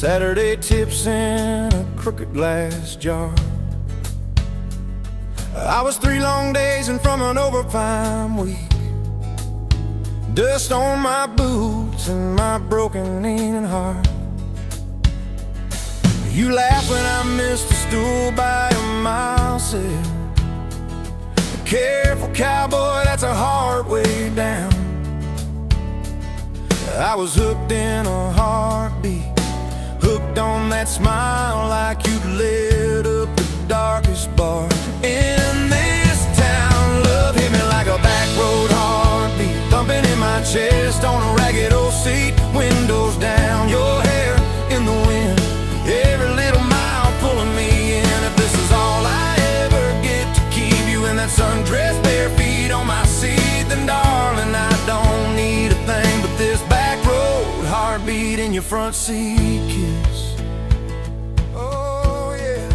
Saturday tips in a crooked glass jar. I was 3 long days and from an overtime week. Dust on my boots and my broken knee and heart. You laugh when I missed a stool by a mile, said, "Careful, cowboy, that's a hard way down." I was hooked in a heartbeat, hooked on that smile like you'd lit up the darkest bar in this town. Love hit me like a back road heartbeat, thumping in my chest on a ragged old seat. Windows down, your hair in the wind, every little mile pulling me in. If this is all I ever get to keep you in that sundress, bare feet on my seat, then darling, I don't need a thing but this back road heartbeat in your front seat kiss. Oh yeah.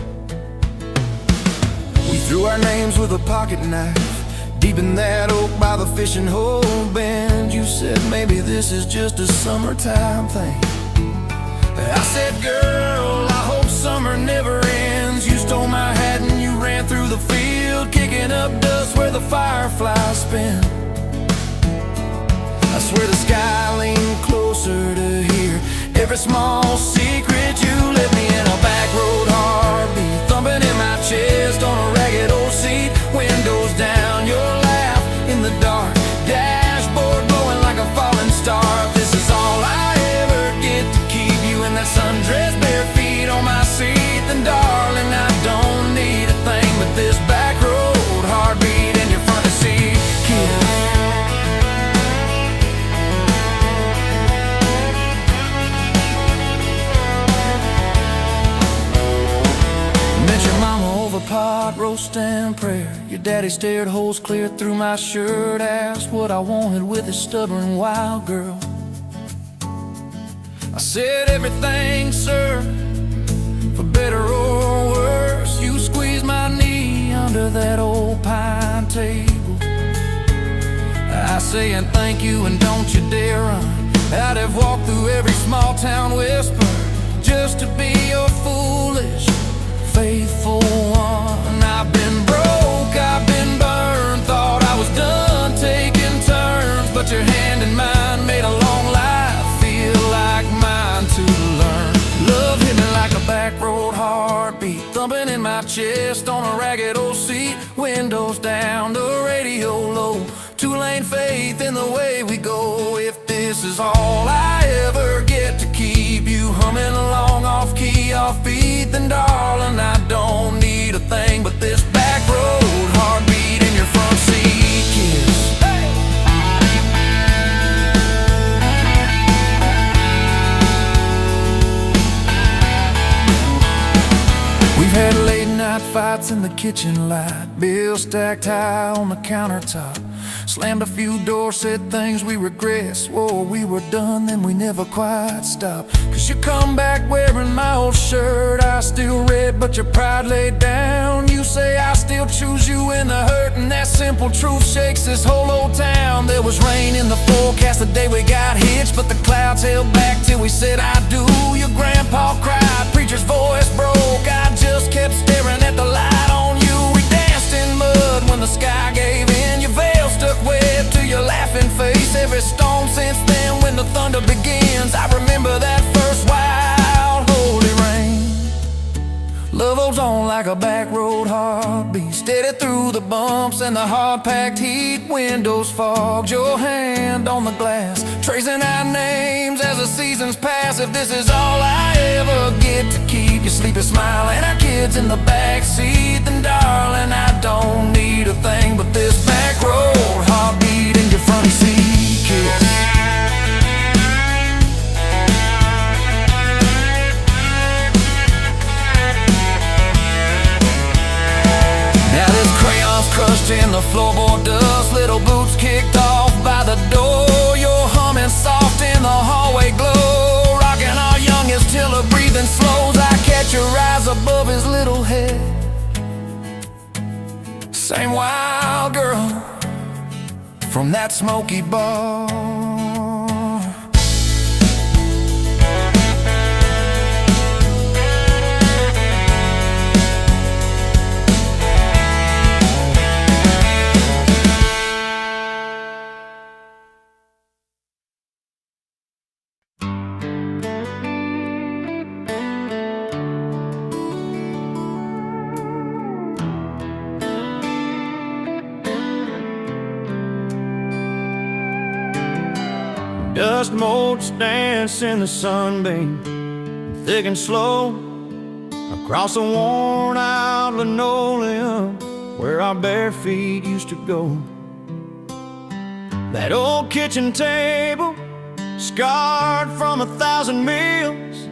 We threw our names with a pocket knife deep in that oak by the fishing hole bend. You said maybe this is just a summertime thing. I said, girl, I hope summer never ends. You stole my hat and you ran through the field, kicking up dust where the fireflies spin. I swear the sky leaned closer to hear every small secret you let me in. A back road heartbeat thumping in my chest on a ragged old seat. Windows down, your laugh in the dark, dashboard glowing like a falling star. This is all I ever get to keep you in that sundress, bare feet on my seat, then darling, I don't need a thing but this back road heartbeat in your front seat kiss. Pot roasting prayer. Your daddy stared holes clear through my shirt, asked what I wanted with his stubborn wild girl. I said everything, sir, for better or worse. You squeezed my knee under that old pine table. I say and thank you and don't you dare run. I'd have walked through every small town whisper just to be your foolish faithful one. I've been broke, I've been burned, thought I was done taking turns, but your hand in mine made a long life feel like mine to learn. Love hit me like a back road heartbeat, thumping in my chest on a ragged old seat. Windows down, the radio low, 2-lane faith in the way we go. If this is all I ever get to keep you humming along off key, off beat, then darling, I don't need a thing but this back road heartbeat in your front seat kiss. Hey! We've had late night fights in the kitchen light, bills stacked high on the countertop. Slammed a few doors, said things we regret, swore we were done, then we never quite stopped. Cause you come back wearing my old shirt, I still red, but your pride laid down. You say I still choose you in the hurt, and that simple truth shakes this whole old town. There was rain in the forecast the day we got hitched, but the clouds held back till we said I do. Your grandpa cried, preacher's voice broke, I just kept staring at the light on you. We danced in mud when the sky gave in, your veil stuck wet to your laughing face. Every storm since then when the thunder begins, I remember that first wild holy rain. Love holds on like a back road heartbeat, steady through the bumps and the hard-packed heat. Windows fogged, your hand on the glass, tracing our names as the seasons pass. If this is all I ever get to keep you sleeping, smiling, our kids in the back seat, then darling, I don't need a thing but this back road heartbeat in your front seat kiss. Crushed in the floorboard dust, little boots kicked off by the door. You're humming soft in the hallway glow, rocking our youngest till her breathing slows. I catch your eyes above his little head, same wild girl from that smoky bar. Dust motes dance in the sunbeam, thick and slow, across the worn-out linoleum where our bare feet used to go. That old kitchen table, scarred from 1,000 meals,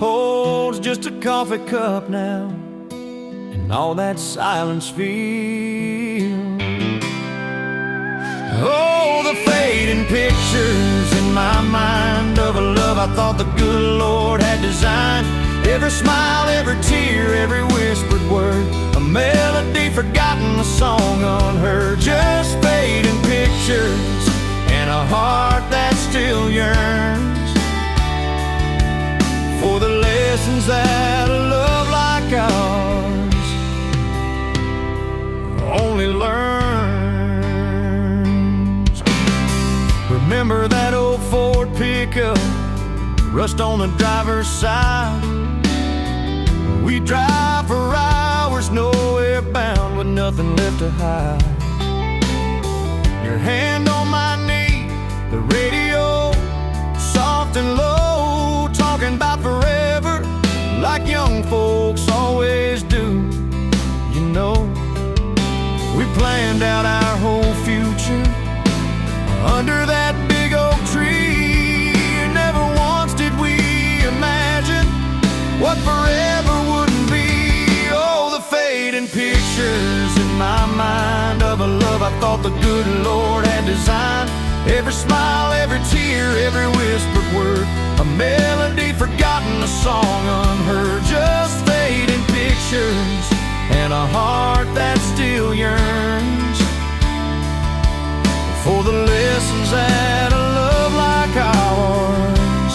holds just a coffee cup now, and all that silence feels. Oh, the fading pictures in my mind of a love I thought the good Lord had designed. Every smile, every tear, every whispered word, a melody forgotten, a song unheard. Just fading pictures and a heart that still yearns for the lessons that a love like ours only learns. Remember that old Ford pickup, rust on the driver's side. We drive for hours, nowhere bound, with nothing left to hide. Your hand on my knee, the radio soft and low, talking about forever like young folks always do. You know, we planned out our whole future under that big oak tree. Never once did we imagine what forever wouldn't be. Oh, the fading pictures in my mind of a love I thought the good Lord had designed. Every smile, every tear, every whispered word, a melody forgotten, a song unheard. Just fading pictures and a heart that still yearns for the lessons that a love like ours.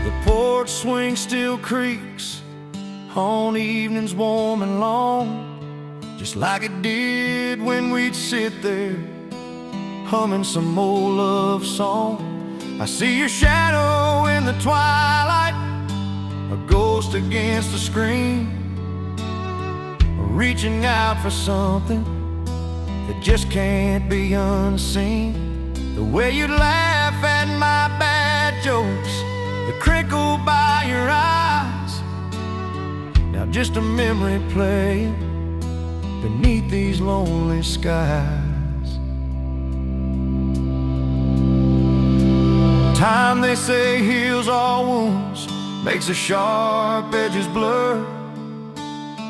The porch swing still creaks on evenings warm and long, just like it did when we'd sit there humming some old love song. I see your shadow in the twilight, a ghost against the screen, reaching out for something that just can't be unseen. The way you laugh at my bad jokes, the crinkle by your eyes, now just a memory playing beneath these lonely skies. Time, they say, heals all wounds, makes the sharp edges blur,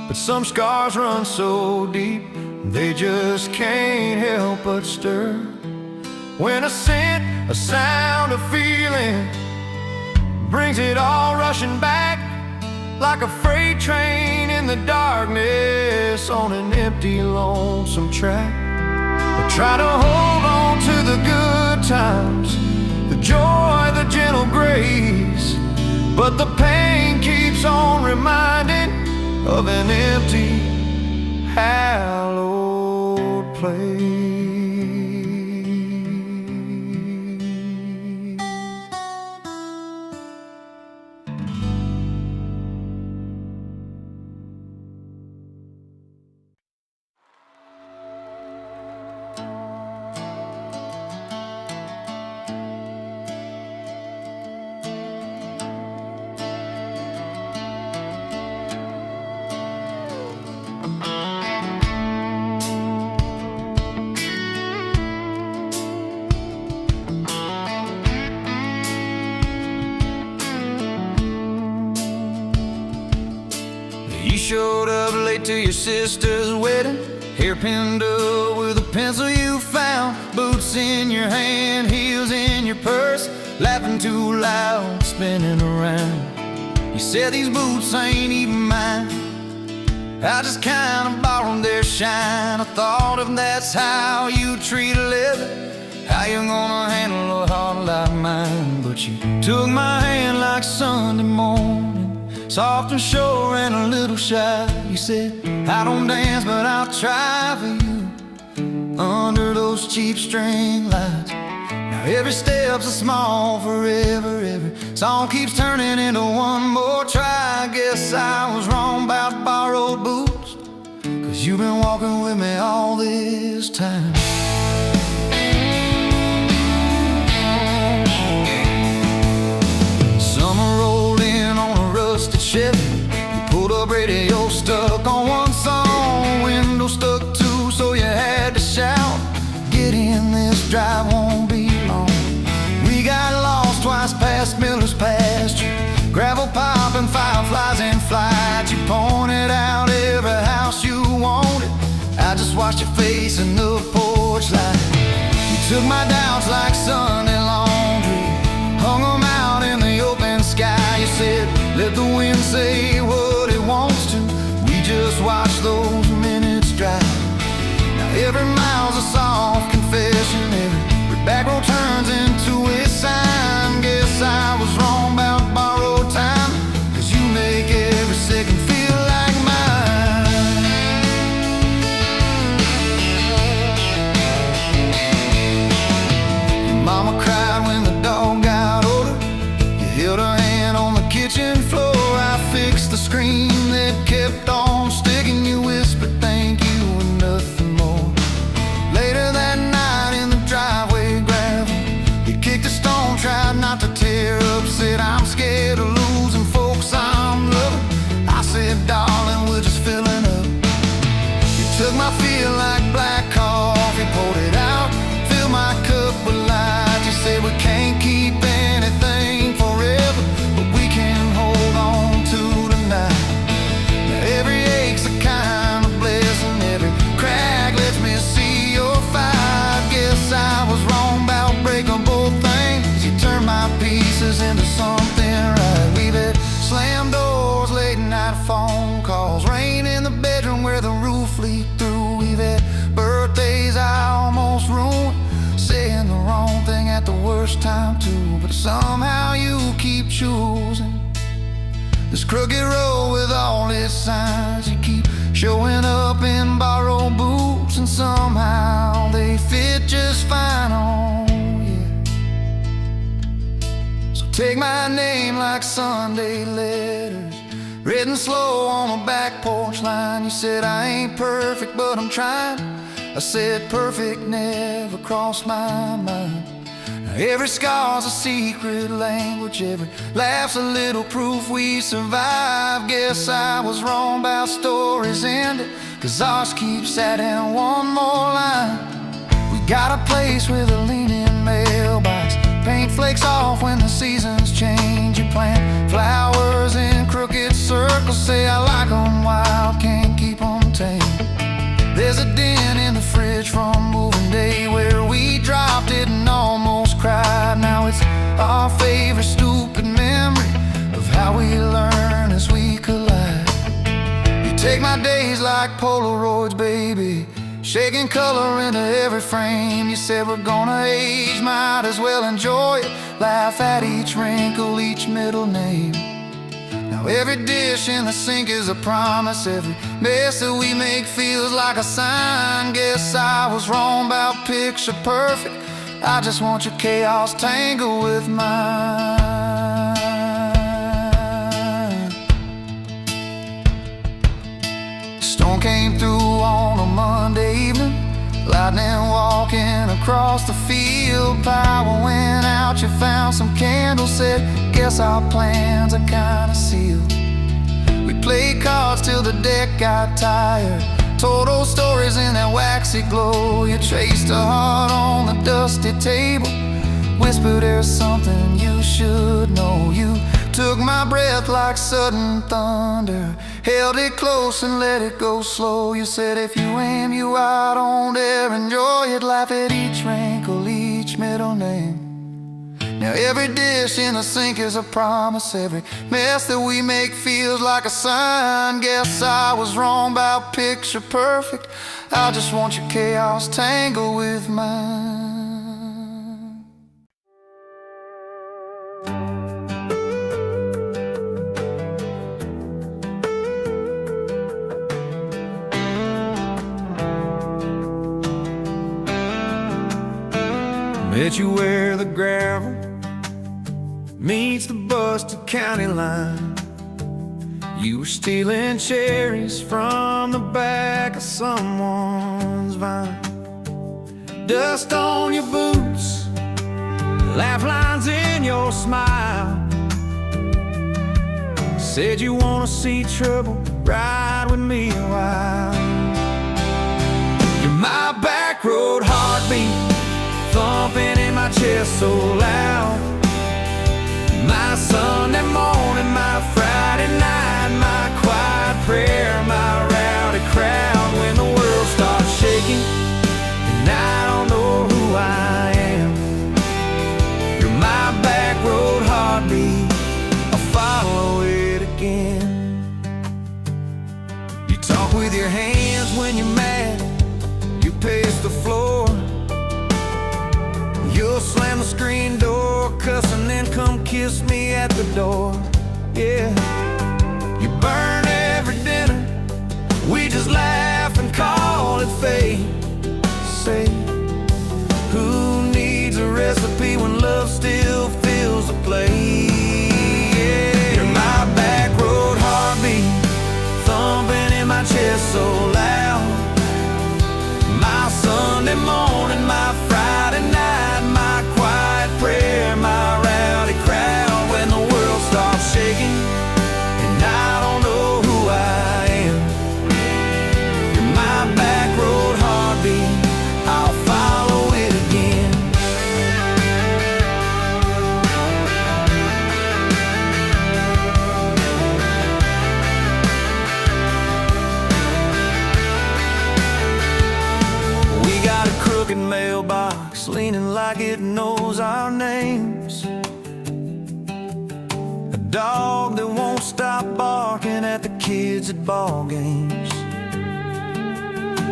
but some scars run so deep they just can't help but stir. When a scent, a sound, a feeling brings it all rushing back, like a freight train in the darkness on an empty, lonesome track. But try to hold on to the good times, the joy, the gentle grace, but the pain keeps on reminding of an empty, hallowed place. You showed up late to your sister's wedding, hair pinned up with a pencil you found, boots in your hand, heels in your purse, laughing too loud, spinning around. You said these boots ain't even mine, I just kinda borrowed their shine. I thought if that's how you treat a living, how you gonna handle a heart like mine? But you took my hand like Sunday morning, soft and sure and a little shy. You said, I don't dance, but I'll try for you under those cheap string lights. Now Every step's a small forever. Every song keeps turning into one more try. I guess I was wrong about borrowed boots, 'cause you've been walking with me all this time. Summer rolled in on a rusted Chevy. You pulled up, radio stuck on one song, window stuck too, so you had to shout, "Get in, this drive won't be long." We got lost twice past Miller's pasture, gravel popping, fireflies in flight. You pointed out every house you wanted. I just watched your face in the porch light. You took my doubts like Sunday laundry, hung them out in the open sky. You said, "Let the wind say what it wants to." We just watched those minutes drive. Now every mile's a soft confession, every back road turns into a sign. Guess I was wrong about borrowed time, 'cause you make every second feel like mine. Your mama cried when the dog got older. You held her hand on the kitchen floor. I fixed the screen that kept on sticking. You whispered thank you and nothing more. Later that night in the driveway gravel, you kicked a stone, tried not to tear up. Said, "I'm scared of losing folks I'm loving." I said, "Darling, we're just filling up." You took my feel like black coffee, poured it out, filled my cup with light. You said, "We can't keep anything forever, but we can hold on to tonight." Now every ache's a kind of blessing, every crack lets me see your fight. Guess I was wrong about breaking both things. You turned my pieces into something right. We've had slam doors, late night phone calls, rain in the bedroom where the roof leaked through. We've had birthdays I almost ruined, saying the wrong thing at the worst time too. But somehow you keep choosing this crooked road with all its signs. You keep showing up in borrowed boots, and somehow they fit just fine on you. So take my name like Sunday letters, written slow on a back porch line. You said, "I ain't perfect, but I'm trying." I said, "Perfect never crossed my mind." Now every scar's a secret language, every laugh's a little proof we survived. Guess I was wrong about stories ended, 'cause ours keeps adding one more line. We got a place with a leaning mailbox, paint flakes off when the seasons change. You plant flowers in crooked circles, say I like them wild, can't keep them tame. There's a dent in the fridge from moving day where we dropped it and almost cried. Now it's our favorite stupid memory of how we learn as we collide. You take my days like Polaroids, baby, shaking color into every frame. You said, "We're gonna age, might as well enjoy it, laugh at each wrinkle, each middle name." Now every dish in the sink is a promise, every mess that we make feels like a sign. Guess I was wrong about picture perfect, I just want your chaos tangled with mine. Storm came through on a Monday evening, lightning walking across the field. Power went out, you found some candles, said, "Guess our plans are kinda sealed." We played cards till the deck got tired, told old stories in that waxy glow. You traced a heart on the dusty table, whispered, "There's something you should know." You took my breath like sudden thunder, held it close and let it go slow. You said, "If you aim, you out, don't dare enjoy it, laugh at each wrinkle, each middle name." Now every dish in the sink is a promise, every mess that we make feels like a sign. Guess I was wrong about picture perfect, I just want your chaos tangled with mine. Met you where the gravel meets the busted county line. You were stealing cherries from the back of someone's vine. Dust on your boots, laugh lines in your smile. Said you wanna see trouble, ride with me a while. You're my back road heartbeat, thumping in my chest so loud. My Sunday morning, my Friday night, my quiet prayer, my rowdy crowd. When the world starts shaking and I don't know who I am, you're my back road heartbeat, I'll follow it again. You talk with your hands when you're mad, you pace the floor. You'll slam the screen door, cuss, and then come kiss me at the door. Yeah, you burn every dinner, we just laugh and call it fate. Say, who needs a recipe when love still fills the plate? Yeah, you're my back road heartbeat, thumping in my chest so loud. My Sunday morning, my Friday night, my quiet prayer, my rowdy crowd. When the world starts shaking and I don't know who I am, you're my back road heartbeat, I'll follow it again. We got a crooked mailbox leaning like it knows our names, a dog that won't stop barking at the kids at ball games.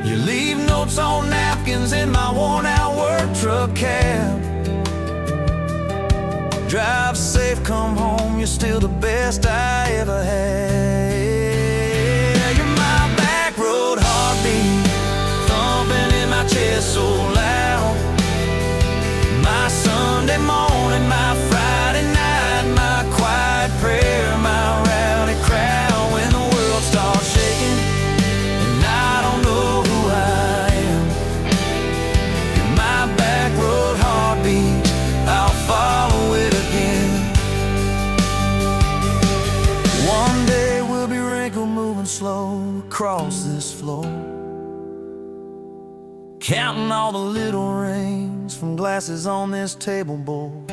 You leave notes on napkins in my worn-out work truck cab. Drive safe, come home, you're still the best I ever had. You're my back road heartbeat, thumping in my chest so loud. My Sunday morning, my Friday night, my quiet prayer, my rowdy crowd. When the world starts shaking and I don't know who I am, you're my back road heartbeat, I'll follow it again. One day we'll be wrinkled, moving slow across this floor, counting all the little rings from glasses on this table board.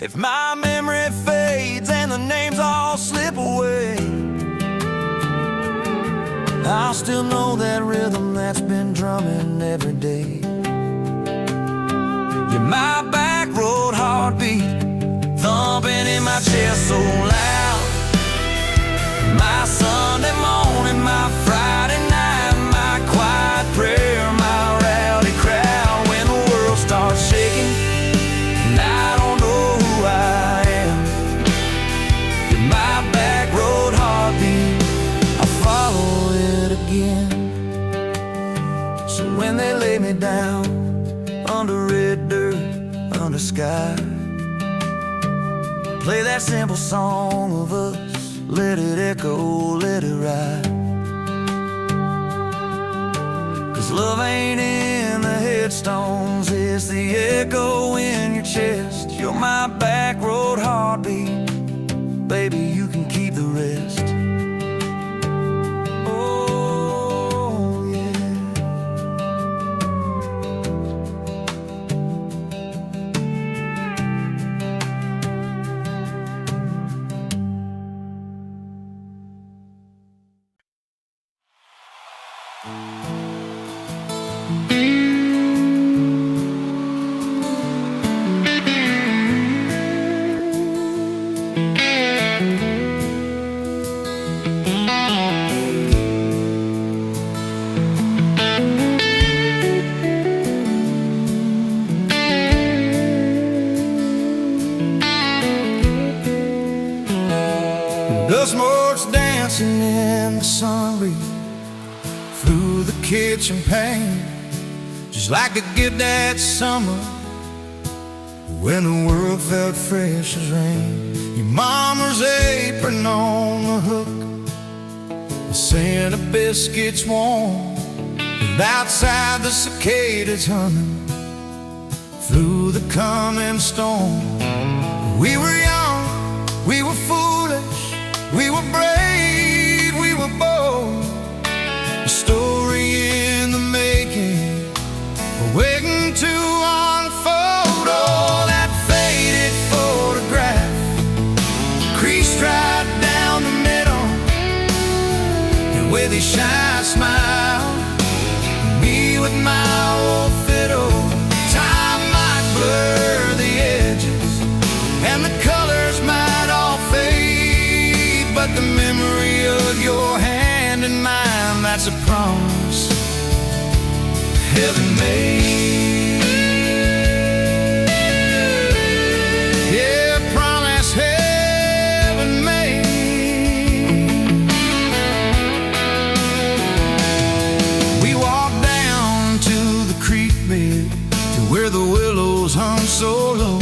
If my memory fades and the names all slip away, I'll still know that rhythm that's been drumming every day. You're my back road heartbeat, thumping in my chest so loud. My Sunday morning, my Friday night, my quiet prayer, my rowdy crowd. When the world starts shaking and I don't know who I am, you're my back road heartbeat, I'll follow it again. So when they lay me down under red dirt, under sky, play that simple song of us, let it echo, let it ride. 'Cause love ain't in the headstones, it's the echo in your chest. You're my back road heartbeat, baby, you can keep the rest. Oh, yeah. Dust marks dancing in the sun breeze through the kitchen pane, She's like the gift that summer when the world felt fresh as rain. Your mama's apron on the hook, the scent of biscuits warm, and outside the cicadas humming through the coming storm. We were young, we were foolish, we were brave, we were bold. A story in the making, waiting to unfold. Oh, that faded photograph, creased right down the middle, and with his shy smile, me with my old fiddle. Time might blur the edges, and the colors might all fade, but the memory of your hand in mine, that's a promise heaven made. Yeah, promise heaven made. We walked down to the creek bed, to where the willows hung so low,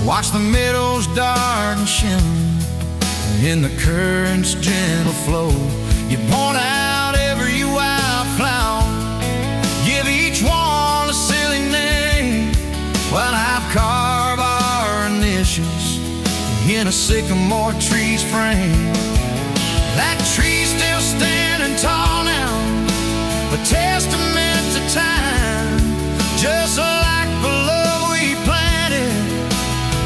watch the meadows dark and shimmer in the current's gentle flow. You point out every wildflower, give each one a silly name, while I've carved our initials in a sycamore tree's frame. That tree's still standing tall now, a testament to time, just like the love we planted,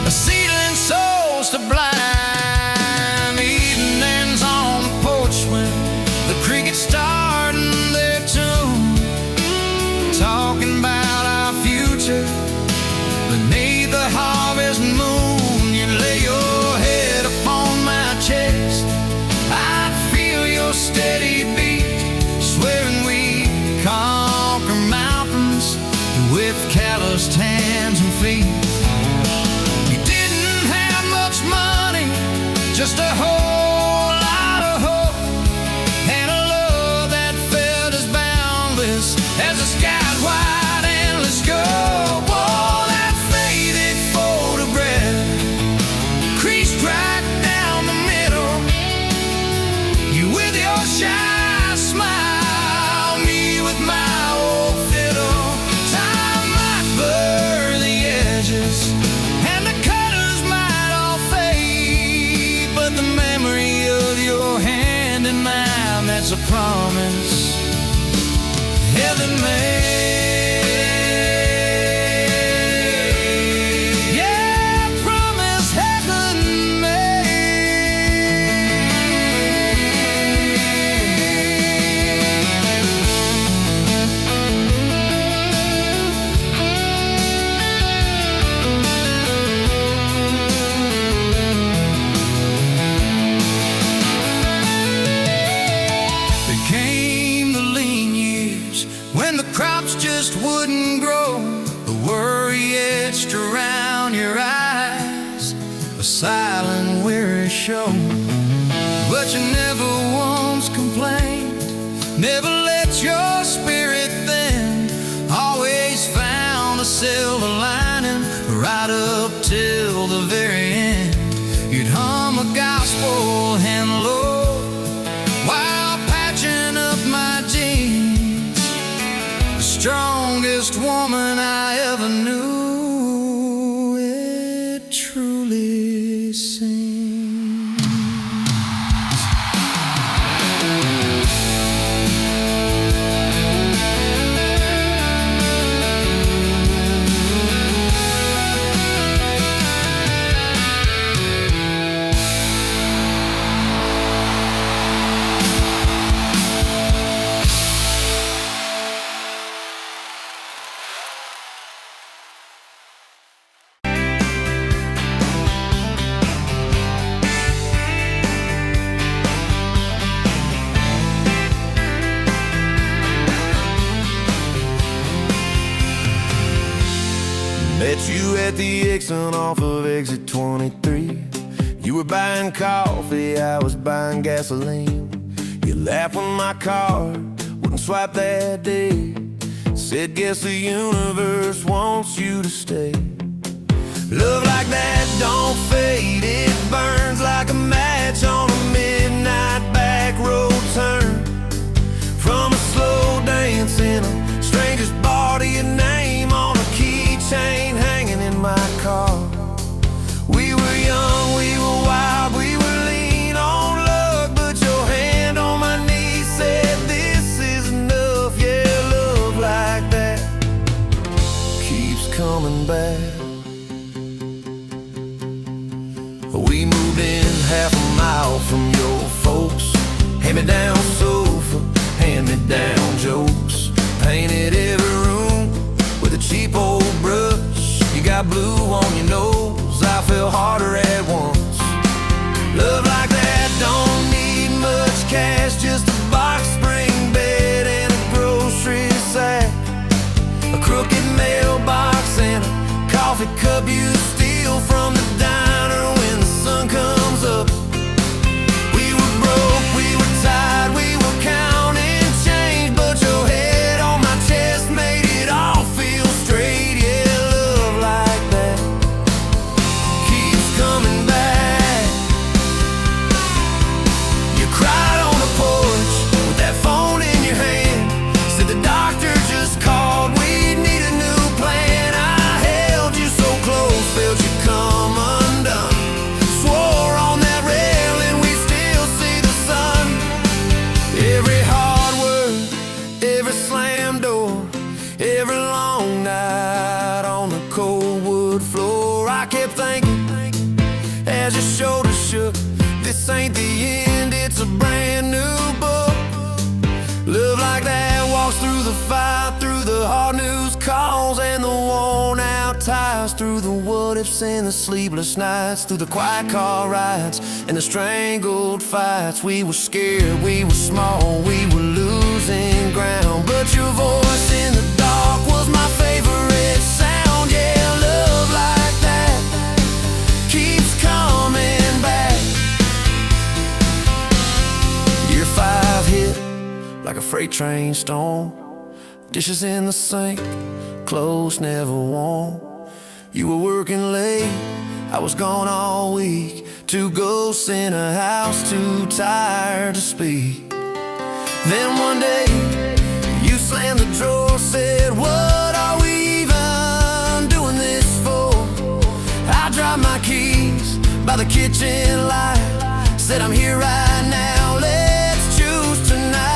a seedling souls to blind. Evenings on the porch when the crickets starting their tune, talking about our future beneath the harvest moon. You lay your head upon my chest, I feel your steady beat, swearing we conquer mountains with calloused hands and feet. We didn't have much money, just a whole lot of hope, and a love that felt as boundless as the sky's wide endless scope. Oh, that faded photograph, creased right down the middle, you with your shy smile, me with my old fiddle. Time might blur the edges, and the colors might all fade, but the memory of your hand in mine, that's a promise heaven made. Yeah, promise heaven made. There came the lean years when the crops just wouldn't grow, the worry etched around your eyes, a silent weary show. But you never once complained, never let your spirit thin, always found a silver lining right up till the very end. You'd hum a gospel hymn low while patching up my jeans, the strongest woman I ever knew, it truly seems. Met you at the exit off of exit 23. You were buying coffee, I was buying gasoline. You laughed when my card wouldn't swipe that day. Said, guess the universe wants you to stay. Love like that don't fade, it burns like a match on a midnight back road turn. From a slow dance in a stranger's bar to your name on a keychain hanging in my car. We were young, we were wild, we were lean on luck, but your hand on my knee said this is enough. Yeah, love like that keeps coming back. We moved in half a mile from your folks. Hand-me-down sofa, hand-me-down jokes. Painted every room with a cheap old brush. You got blue on your nose, I fell harder at once. Love like that don't need much cash, just a box spring bed and a grocery sack, a crooked mailbox and a coffee cup you steal from the diner when the sun comes up. We were broke, we were tired, we were counting change, but your head on my chest made it all feel straight. Yeah, love like that keeps coming back. You cried on the porch with that phone in your hand, said the doctor just called, we need a new plan. I held you so close, felt you come undone, swore on that railing we still see the sun. Every hard word, every slam door, every long night on the cold wood floor, I kept thinking as your shoulders shook, this ain't the end, it's a brand new book. Love like that walks through the fire, through the hard news calls and the worn out tires, through the what ifs and the sleepless nights, through the quiet car rides and the strangled fights. We were scared, we were small, we were losing ground, but your voice in the dark was my favorite sound. Yeah, love like that keeps coming back. Year 5 hit like a freight train storm, dishes in the sink, clothes never warm. You were working late, I was gone all week, 2 ghosts in a house too tired to speak. Then one day you slammed the drawer, said, what are we even doing this for? I dropped my keys by the kitchen light, said I'm here right now, let's choose tonight.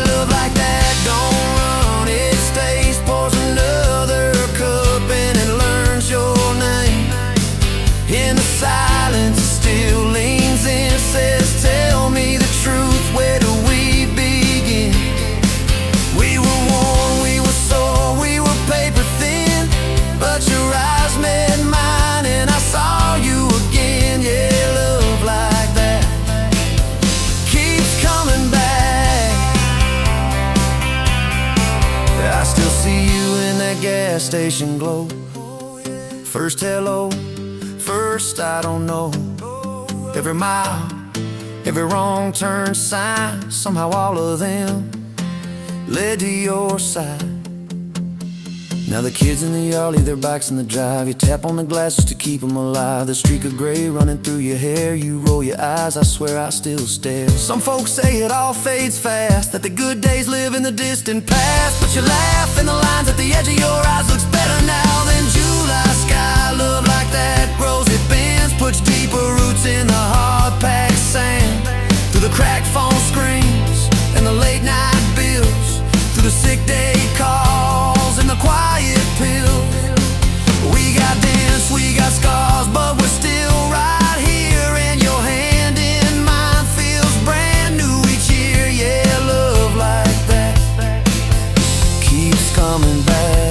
Love like that don't run, it stays, pours another cup and it learns your name. In the silence it still leans in, says tell me the truth, where do we begin? We were worn, we were sore, we were paper thin, but your eyes met mine and I saw you again. Yeah, love like that keeps coming back. I still see you in that gas station glow. First hello, first I don't know. Every mile, every wrong turn sign, somehow all of them led to your side. Now the kids in the yard leave their bikes in the drive. You tap on the glasses to keep them alive. The streak of gray running through your hair. You roll your eyes, I swear I still stare. Some folks say it all fades fast, that the good days live in the distant past, but you laugh and the lines at the edge of your eyes looks better now than July sky. Love like that grows, it bends, puts deeper roots in the hard-packed sand. Through the cracked phone screens and the late night bills, through the sick day calls and the quiet pills. We got dents, we got scars, but we're still right here, and your hand in mine feels brand new each year. Yeah, love like that keeps coming back.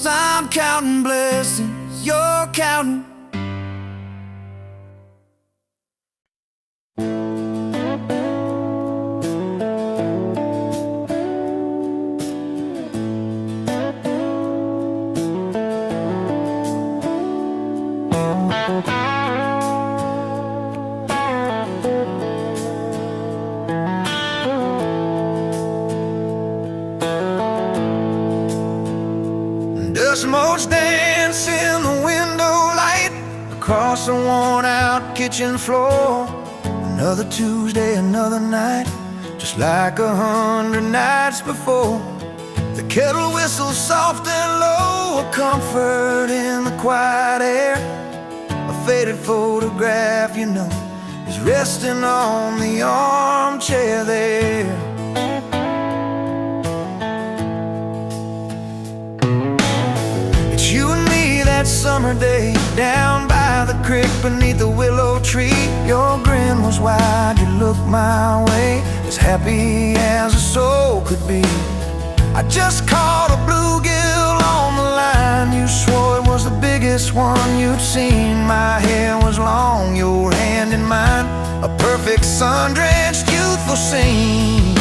I'm counting blessings, you're counting Dust motes dance in the window light across the worn-out kitchen floor. Another Tuesday, another night, just like 100 nights before. The kettle whistles soft and low, a comfort in the quiet air. A faded photograph, you know, is resting on the armchair there. It's you and me that summer day, down by the creek beneath the willow tree. Your grin was wide, you looked my way, as happy as a soul could be. I just caught a bluegill on the line. You swore it was the biggest one you'd seen. My hair was long, your hand in mine, a perfect sun-drenched youthful scene.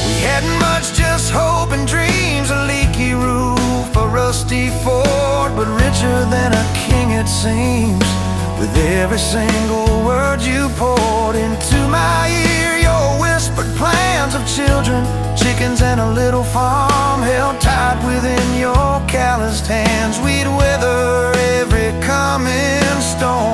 We hadn't much, just hope and dreams, a leaky roof, a rusty fort, but richer than a king it seems. With every single word you poured into my ear, your whispered plans of children, chickens and a little farm held tight within your calloused hands. We'd weather every coming storm.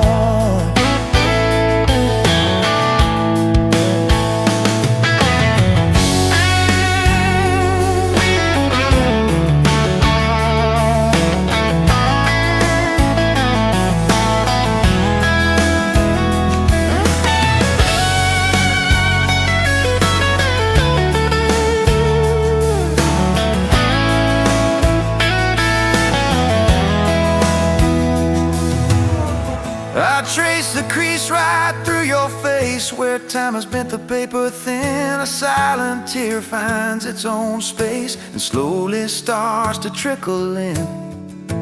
I trace the crease right through your face, where time has bent the paper thin. A silent tear finds its own space and slowly starts to trickle in.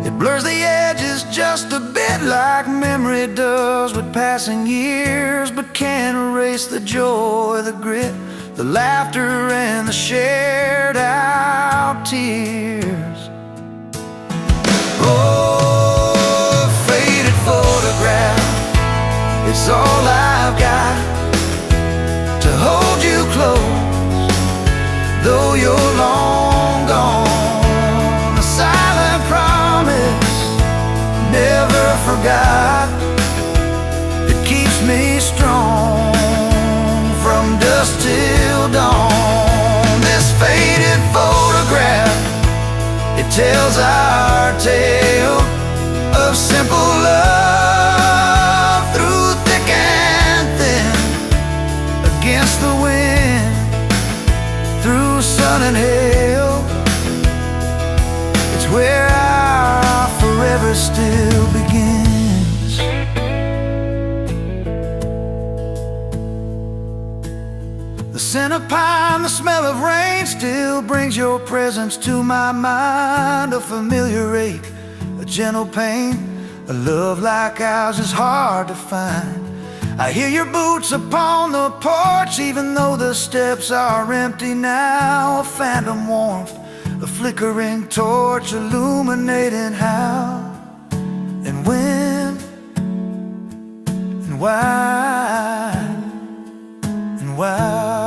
It blurs the edges just a bit, like memory does with passing years, but can't erase the joy, the grit, the laughter and the shared out tears. Oh, faded photograph, it's all I've got to hold you close, though you're long gone. A silent promise, never forgot, it keeps me strong from dusk till dawn. This faded photograph, it tells our tale of simple love through thick and thin, against the wind, through sun and hail. It's where our forever still begins. The scent of pine, the smell of rain still brings your presence to my mind. A familiar ache, a gentle pain, a love like ours is hard to find. I hear your boots upon the porch, even though the steps are empty now. A phantom warmth, a flickering torch, illuminating how and when and why and why.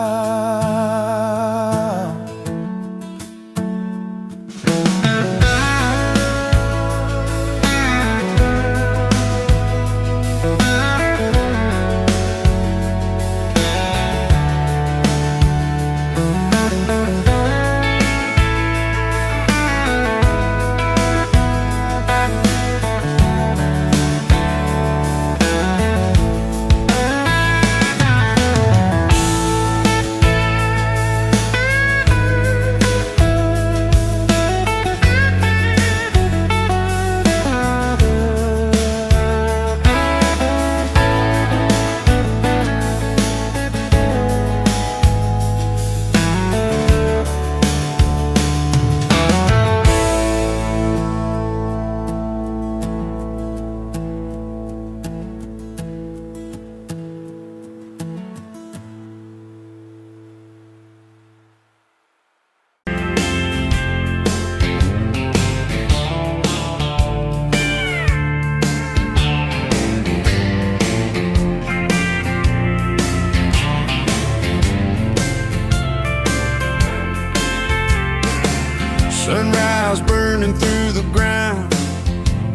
Sunrise burning through the ground.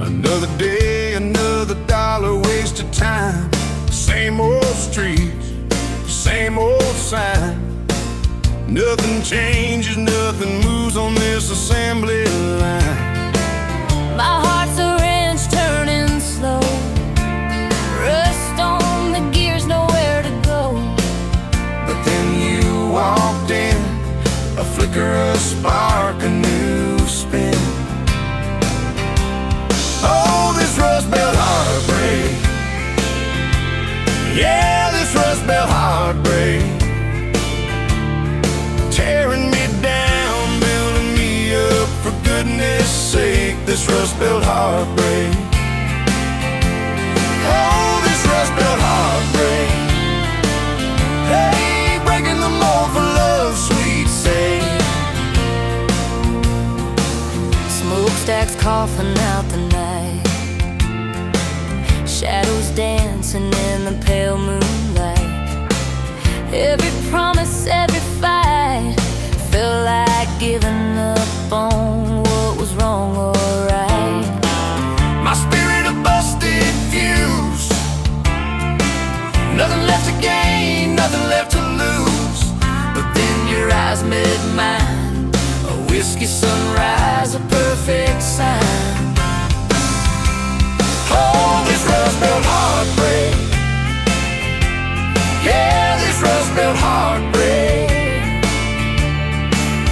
Another day, another dollar wasted time. Same old streets, same old sign. Nothing changes, nothing moves on this assembly line. My heart's a wrench turning slow. Rust on the gears, nowhere to go. But then you walked in, a flicker, a spark, a new spin. Oh, this Rust Belt heartbreak. Yeah, this Rust Belt heartbreak. Tearing me down, building me up, for goodness sake, this Rust Belt heartbreak. Oh, this Rust Belt heartbreak. Hey, breaking the mold for love's sweet sake. Smokestacks coughing out the night, shadows dancing in the pale moonlight. Every promise, every fight felt like giving up on what was wrong or right. My spirit a busted fuse. Nothing left to gain, nothing left to lose. But then your eyes met mine, a whiskey sunrise, a perfect sign. Oh, this Rust Belt heartbreak. Yeah, this Rust Belt heartbreak.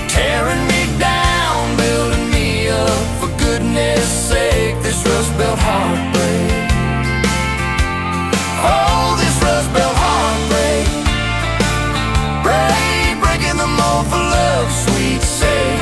Tearing me down, building me up, for goodness sake, this Rust Belt heartbreak. Oh, this Rust Belt heartbreak. Breaking the mold for love's sweet sake.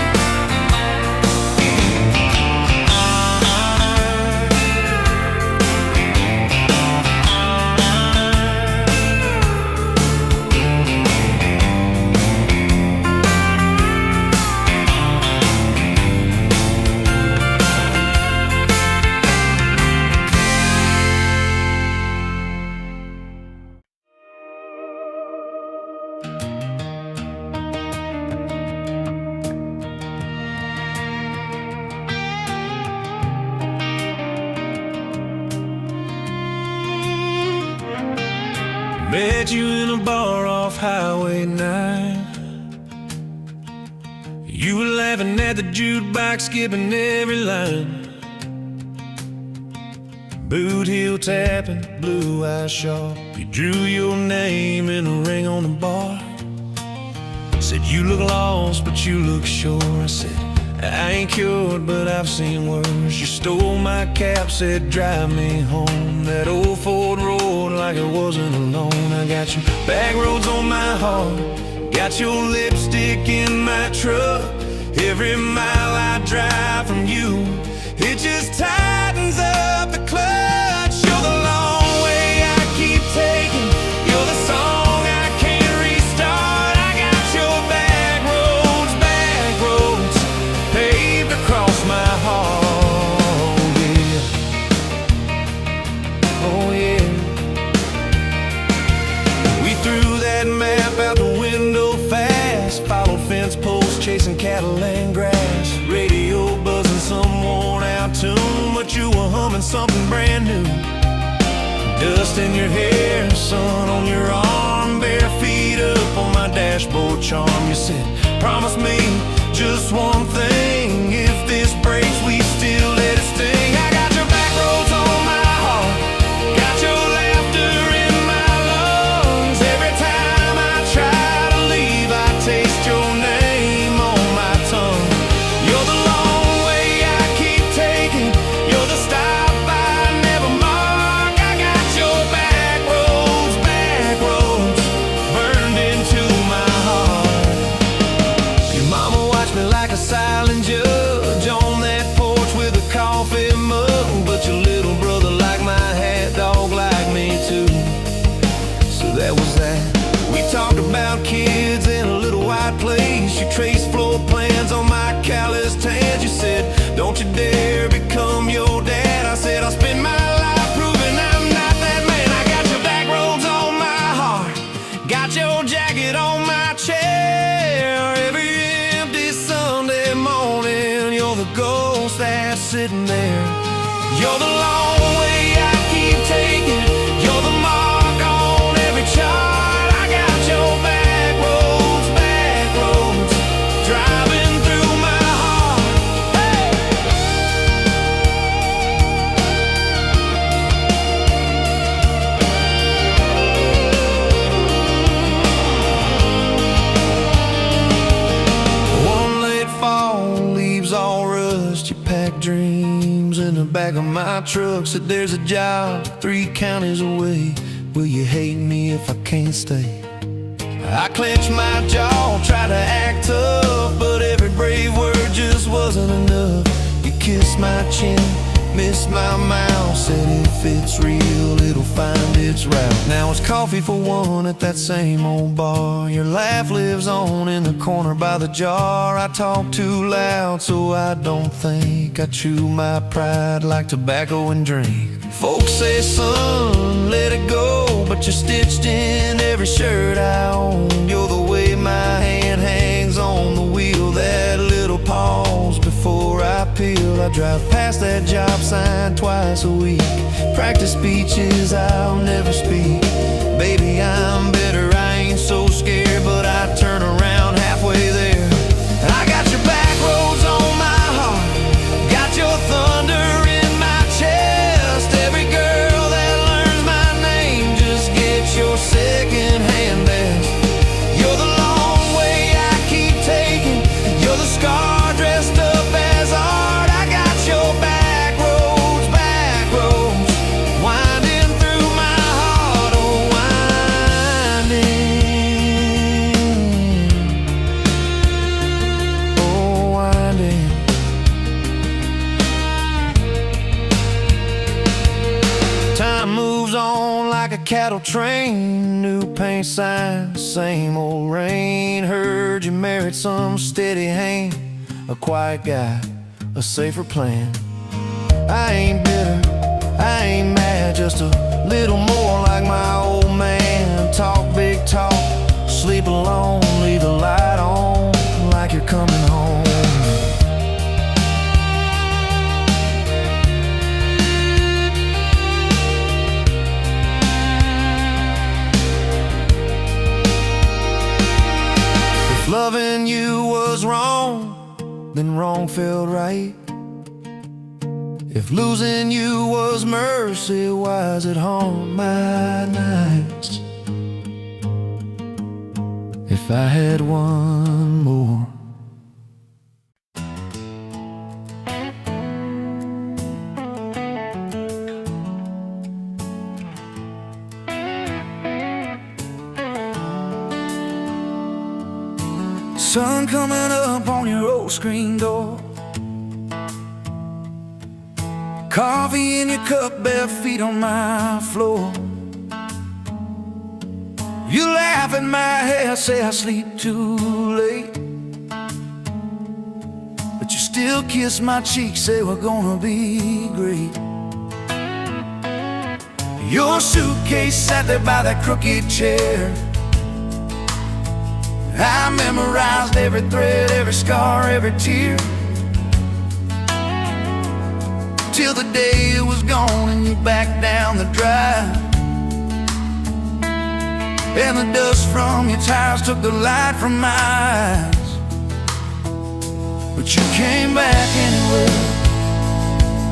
Met you in a bar off Highway 9. You were laughing at the jukebox, skipping every line. Boot heel tapping, blue eyes sharp. You drew your name in a ring on the bar. Said you look lost, but you look sure. I said I ain't cured, but I've seen worse. You stole my cap, said drive me home. That old Ford road like it wasn't alone. I got your back roads on my heart, got your lipstick in my truck. Every mile I drive from you, it just tightens up the clutch. You're the long way I keep taking, you're the song I can't restart. I got your back roads paved across my heart, yeah. Oh yeah. We threw that map out the window fast, followed fence posts, chasing cattle and grass. Radio buzzing some worn out tune, but you were humming something brand new. Dust in your hair, sun on your arm, bare feet up on my dashboard charm. You said, promise me just one thing, if this breaks we still let it sting. I got your back roads on my heart, got your laughter in my lungs. Every time I try to leave, I taste your name on my tongue. You're the long way I keep taking, you're the stop I never mark. I got your back roads burned into my heart. Your mama watched me like a silent judge on that porch with a coffee mug, but your little brother liked my hat, dog liked me too. So that was that. We talked about kids in a little white place. You traced floor plans on my calloused hands. You said, don't you dare become your dad. I said, I'll spend my life proving I'm not that man. I got your back roads on my heart, got your jacket on my chair. Every empty Sunday morning sitting there. You're the long way I keep taking. You're the mark on every chart. I got your back roads, driving through my heart. Hey! One late fall, leaves all rust. You pack dreams in the back of my truck. Said there's a job 3 counties away. Will you hate me if I can't stay? I clenched my jaw, tried to act tough, but every brave word just wasn't enough. You kissed my chin, missed my mouth, said if it's real, it'll find its route. Now it's coffee for one at that same old bar. Your laugh lives on in the corner by the jar. I talk too loud, so I don't think. I chew my pride like tobacco and drink. Folks say, son, let it go, but you're stitched in every shirt I own. You're the way my hand hangs on the wheel, that little pause before I peel. I drive past that job sign twice a week. Practice speeches I'll never speak. Baby, I'm better, I ain't so scared, but I turn around halfway there. I got your back roads on my heart, got your thunder in my chest. Every girl that learns my name just gets your second-hand best. You're the long way I keep taking. You're the scar dressed up as art. I got your back roads, winding through my heart, oh winding. Time moves on like a cattle train. New paint signs, same old rain. Heard you married some steady hand, a quiet guy, a safer plan. I ain't bitter, I ain't mad, just a little more like my old man. Talk big talk, sleep alone, leave the light on like you're coming home. Loving you was wrong, then wrong felt right. If losing you was mercy, why is it haunt my nights? If I had one more. Sun coming up on your old screen door, coffee in your cup, bare feet on my floor. You laugh at my hair, say I sleep too late, but you still kiss my cheek, say we're gonna be great. Your suitcase sat there by that crooked chair. I memorized every thread, every scar, every tear, till the day it was gone and you backed down the drive, and the dust from your tires took the light from my eyes. But you came back anyway,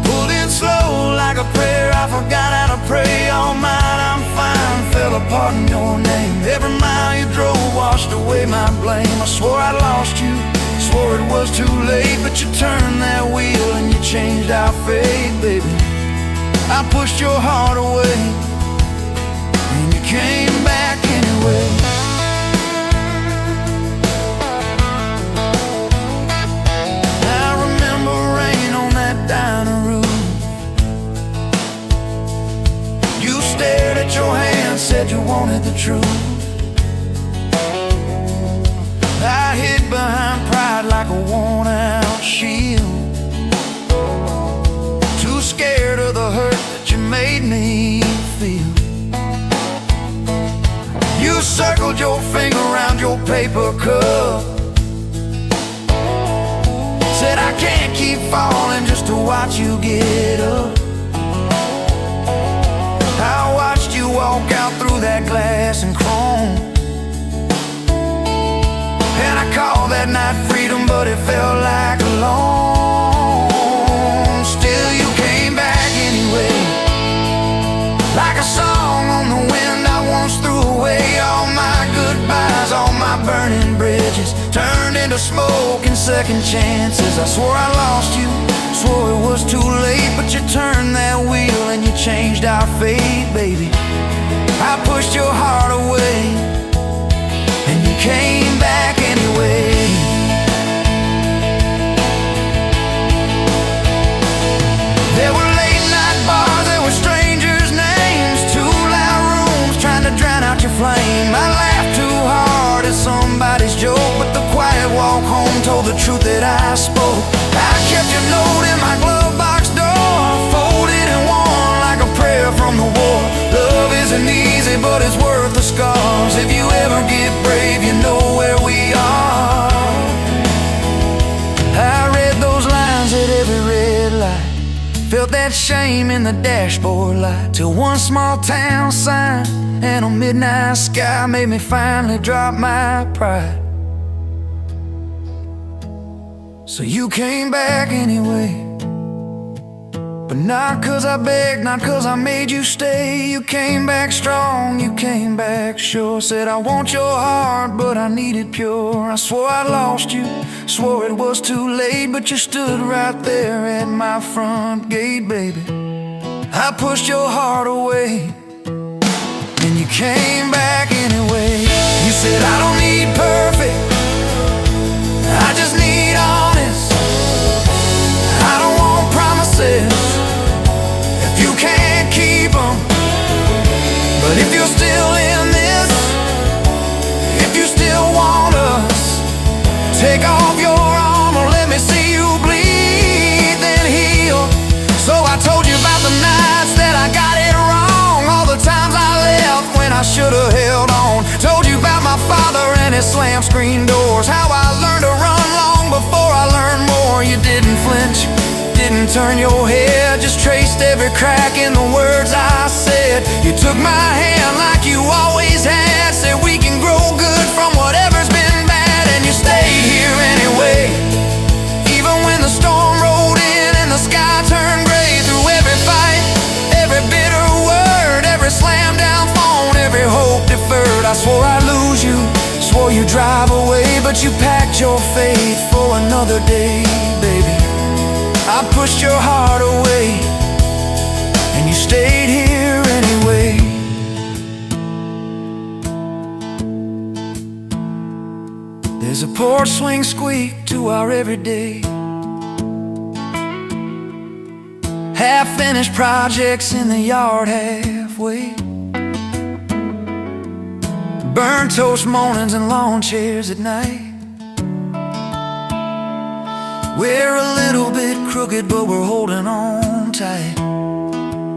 pulled in slow like a prayer. I forgot how to pray all night. I'm fine, fell apart in your name. Every mile you drove washed away my blame. I swore I lost you, swore it was too late, but you turned that wheel and you changed our fate, baby. I pushed your heart away and you came back anyway. I remember rain on that dining room. You stared at your hand, said you wanted the truth. I hid behind pride like a worn-out shield, too scared of the hurt that you made me feel. You circled your finger around your paper cup, said I can't keep falling just to watch you get up. I watched you walk out through that glass and chrome, and I called that night freedom, but it felt like alone. Still you came back anyway, like a song on the wind I once threw away. All my goodbyes, all my burning bridges turned into smoke and second chances. I swore I lost you, swore it was too late, but you turned that wheel and you changed our fate, baby. I pushed your heart away, and you came back anyway. There were late night bars, there were strangers' names, too loud rooms trying to drown out your flame. I laughed too hard at somebody's joke, but the quiet walk home told the truth that I spoke. I kept your note in my glove box door, folded and worn like a prayer from the war. Love isn't easy, but it's worth the scars. If you ever get brave, you know where we are. I read those lines at every red light, felt that shame in the dashboard light, till one small town sign and a midnight sky made me finally drop my pride. So you came back anyway, but not 'cause I begged, not 'cause I made you stay. You came back strong, you came back sure. Said I want your heart, but I need it pure. I swore I lost you, swore it was too late, but you stood right there at my front gate, baby. I pushed your heart away, and you came back anyway. You said I don't need perfect, I just need honest. I don't want promises if you can't keep them. But if you're still in this, if you still want us, take off your armor, let me see you bleed, then heal. So I told you about the nights that I got it wrong, all the times I left when I should've held on. Told you about my father and his slam screen doors, how I learned to run long before I learned more. You didn't flinch, didn't turn your head, just traced every crack in the words I said. You took my hand like you always had, said we can grow good from whatever's been bad, and you stayed here anyway. Even when the storm rolled in and the sky turned gray, through every fight, every bitter word, every slam down phone, every hope deferred. I swore I'd lose you, swore you'd drive away, but you packed your faith for another day, baby. I pushed your heart away, and you stayed here anyway. There's a porch swing squeak to our everyday, half-finished projects in the yard halfway, burnt toast mornings and lawn chairs at night. We're a little bit crooked, but we're holding on tight.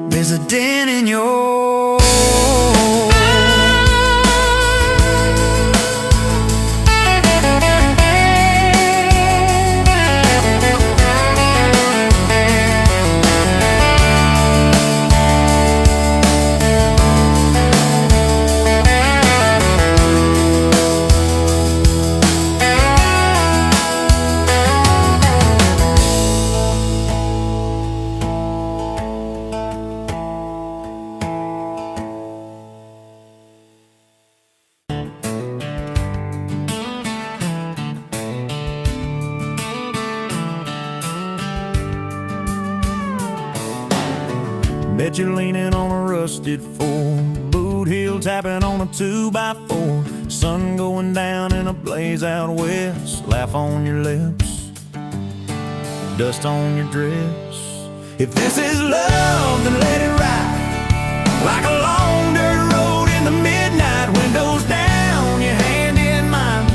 There's a dent in your Bet you're leaning on a rusted Ford, boot heel tapping on a 2x4, sun going down in a blaze out west, laugh on your lips, dust on your dress. If this is love, then let it ride like a long dirt road in the midnight, windows down, your hand in mine,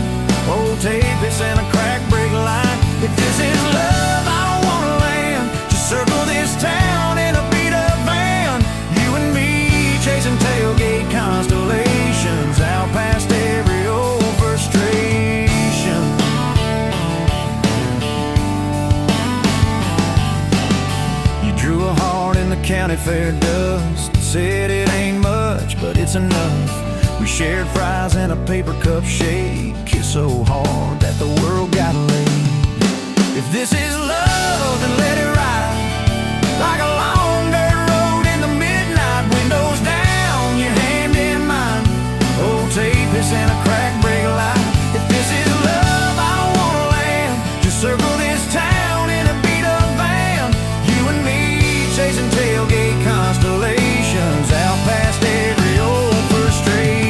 old tape, it's in a crack brake line. If this is love, I don't wanna land, just circle this town in a beat-up van, you and me chasing tailgate constellations, out past every old frustration. county fair dust. Said it ain't much, but it's enough. We shared fries and a paper cup shake, kissed so hard that the world got laid. If this is love, then let it ride like a long dirt road in the midnight. Windows down, your hand in mine, old tapeis and a crack brake light. If this is love, I don't wanna land. Just circle this town in a beat-up van. You and me chasing tailgate constellations out past every old frustration.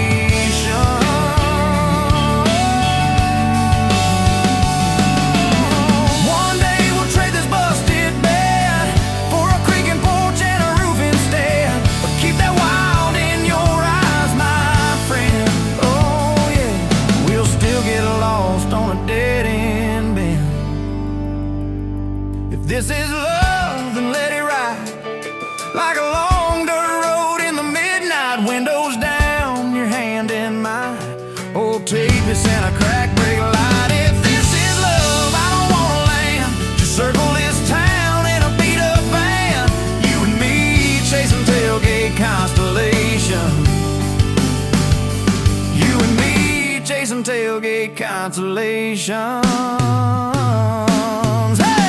One day we'll trade this busted bed for a creaking porch and a roof instead. But keep that wild in your eyes, my friend. Oh yeah, we'll still get lost on a dead-end bend. If this is love, then let it ride like a long dirt road in the midnight. Windows down, your hand in mine, old tapeis and a crack brake light. If this is love, I don't wanna land. Just circle this town in a beat-up van. You and me chasing tailgate constellation. You and me chasing tailgate constellations. Hey!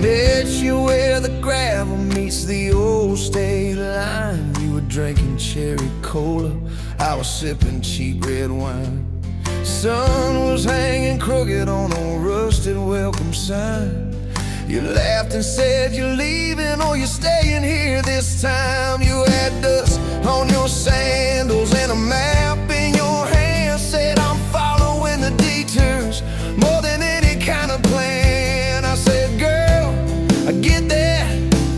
Met you where the gravel meets the old state line. You were drinking cherry cola, I was sipping cheap red wine. Sun was hanging crooked on a rusted welcome sign. You laughed and said you're leaving or you're staying here this time. You had dust on your sandals and a map in your hand. Said I'm following the detours more than any kind of plan. I said, girl, I get that,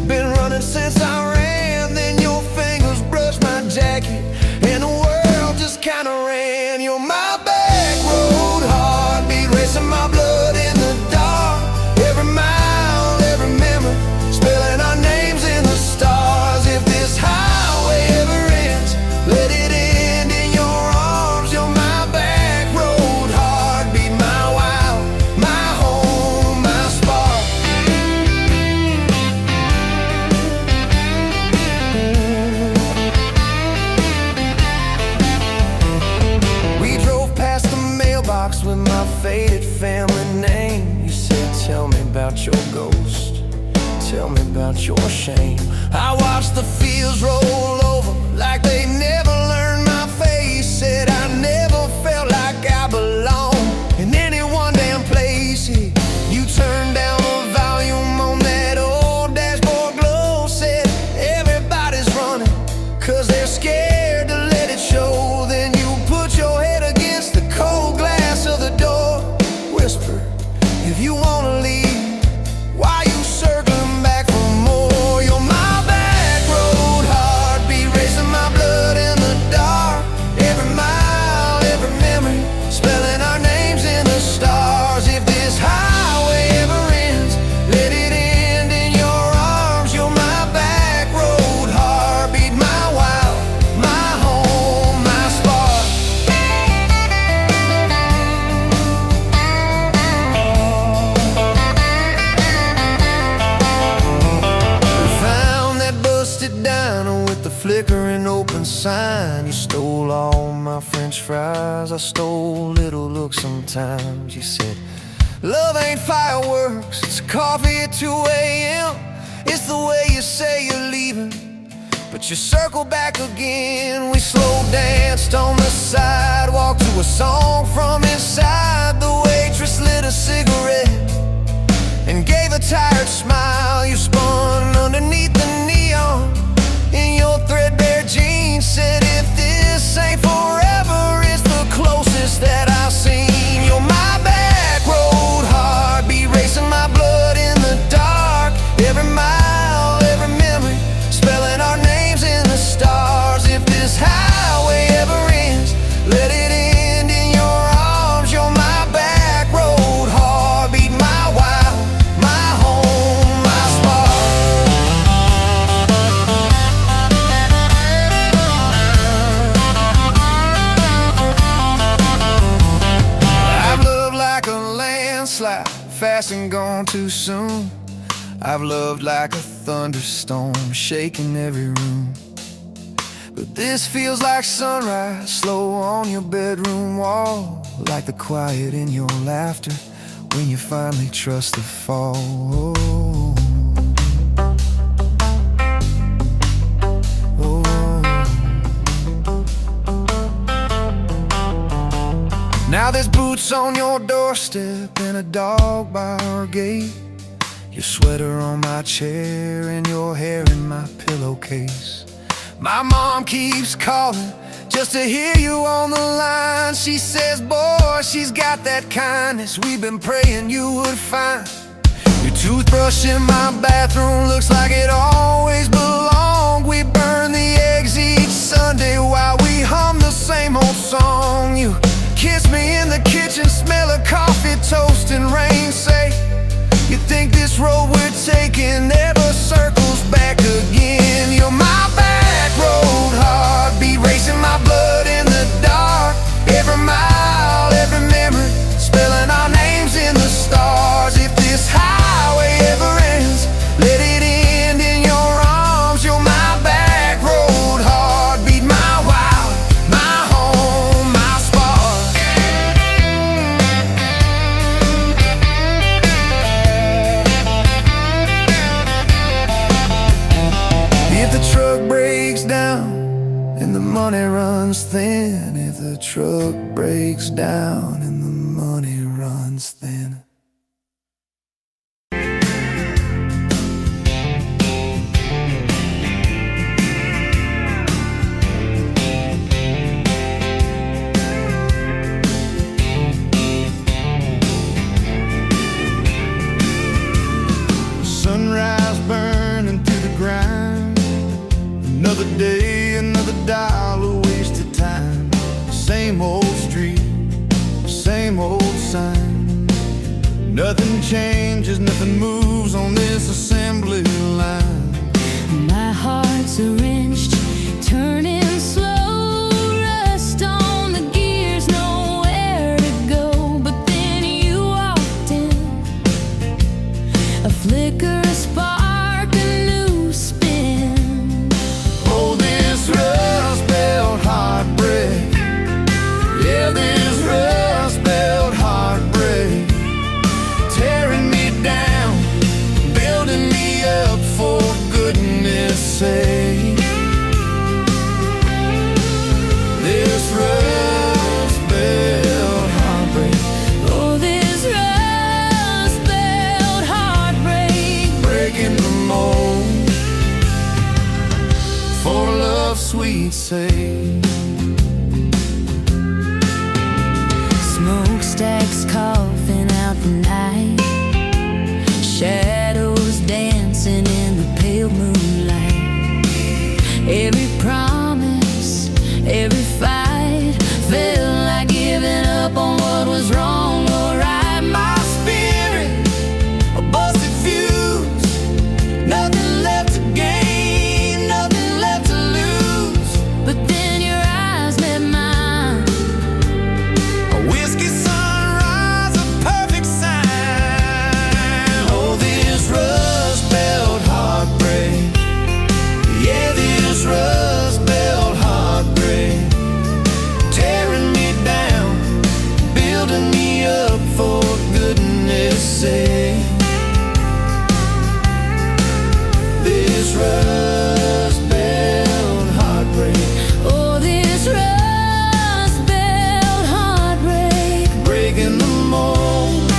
been running since I ran. Then your fingers brushed my jacket and the world just kinda ran. You're my back road heartbeat, racing my blood in the dark. Every mile, every memory, spelling our names in the stars. If this highway ever ends, let it end in your arms. You're my back road heartbeat, my wild, my home, my spark. We drove past the mailbox with my faded family name. You said, tell me about your ghost, tell me about your shame. I watched the fields roll over like they never learned my face. Said I never felt like I belonged in any one damn place. You turned down the volume on that old dashboard glow. Said everybody's running 'cause they're scared to let it show. Then you put your head against the cold glass of the door. Whisper, if you wanna leave, why you circling back for more? You're my back road heartbeat, racing my blood in the dark. Every mile, every memory, spelling our names in the stars. If this highway ever ends, let it end in your arms. You're my back road heartbeat, my wild, my home, my spark. We found that busted diner with the flickering open sign. You stole all my french fries, I stole little looks sometimes. You said, love ain't fireworks, it's coffee at 2 a.m. It's the way you say you're leaving, but you circle back again. We slow danced on the sidewalk to a song from inside. The waitress lit a cigarette and gave a tired smile. You spun underneath the neon in your threadbare jeans. Said if this ain't forever, it's the closest that I've seen. You're my back road heartbeat, racing my blood in the dark. Every mile, every memory, slide fast and gone too soon. I've loved like a thunderstorm, shaking every room. But this feels like sunrise, slow on your bedroom wall, like the quiet in your laughter when you finally trust the fall. Now there's boots on your doorstep and a dog by our gate, your sweater on my chair and your hair in my pillowcase. My mom keeps calling just to hear you on the line. She says, boy, she's got that kindness we've been praying you would find. Your toothbrush in my bathroom looks like it always belonged. We burn the eggs each Sunday while we hum the same old song. You kiss me in the kitchen, smell of coffee, toast, and rain. Say, you think this road we're taking never circles back again. You're my back road heartbeat, racing my blood in the dark. Every mile, every memory, spelling our names in the stars. If this highway ever ends, let it end in your arms. You're my back road heartbeat, my wild, my home, my spark. If the truck breaks down and the money runs thin, if the truck breaks down and the money runs thin. Sunrise burning through the grind, another day, another dollar wasted time. Same old street, same old sign. Nothing changes, nothing moves on this assembly line. My heart's a wrenched, turning slow, rust on the gears, nowhere to go. But then you walked in, a flicker, a spark, a new spin. Oh, this rust belt heartbreak, yeah, this rust belt heartbreak, tearing me down, building me up, for goodness sake. This rust belt heartbreak, Oh, this rust belt heartbreak, breaking the mold, for love's sweet sake. smokestacks coughing out the night, shadows dancing in the pale moonlight. Every promise, every fight felt like giving up on what was wrong or right. My spirit, a busted fuse, nothing left to gain, nothing left to lose. But then your eyes met mine, A whiskey sunrise, a perfect sign. Oh, this rust belt heartbreak, yeah, this rust belt heartbreak, tearing me down, building me up, for goodness sake. This rust belt heartbreak, oh, this rust belt heartbreak. breaking the mold,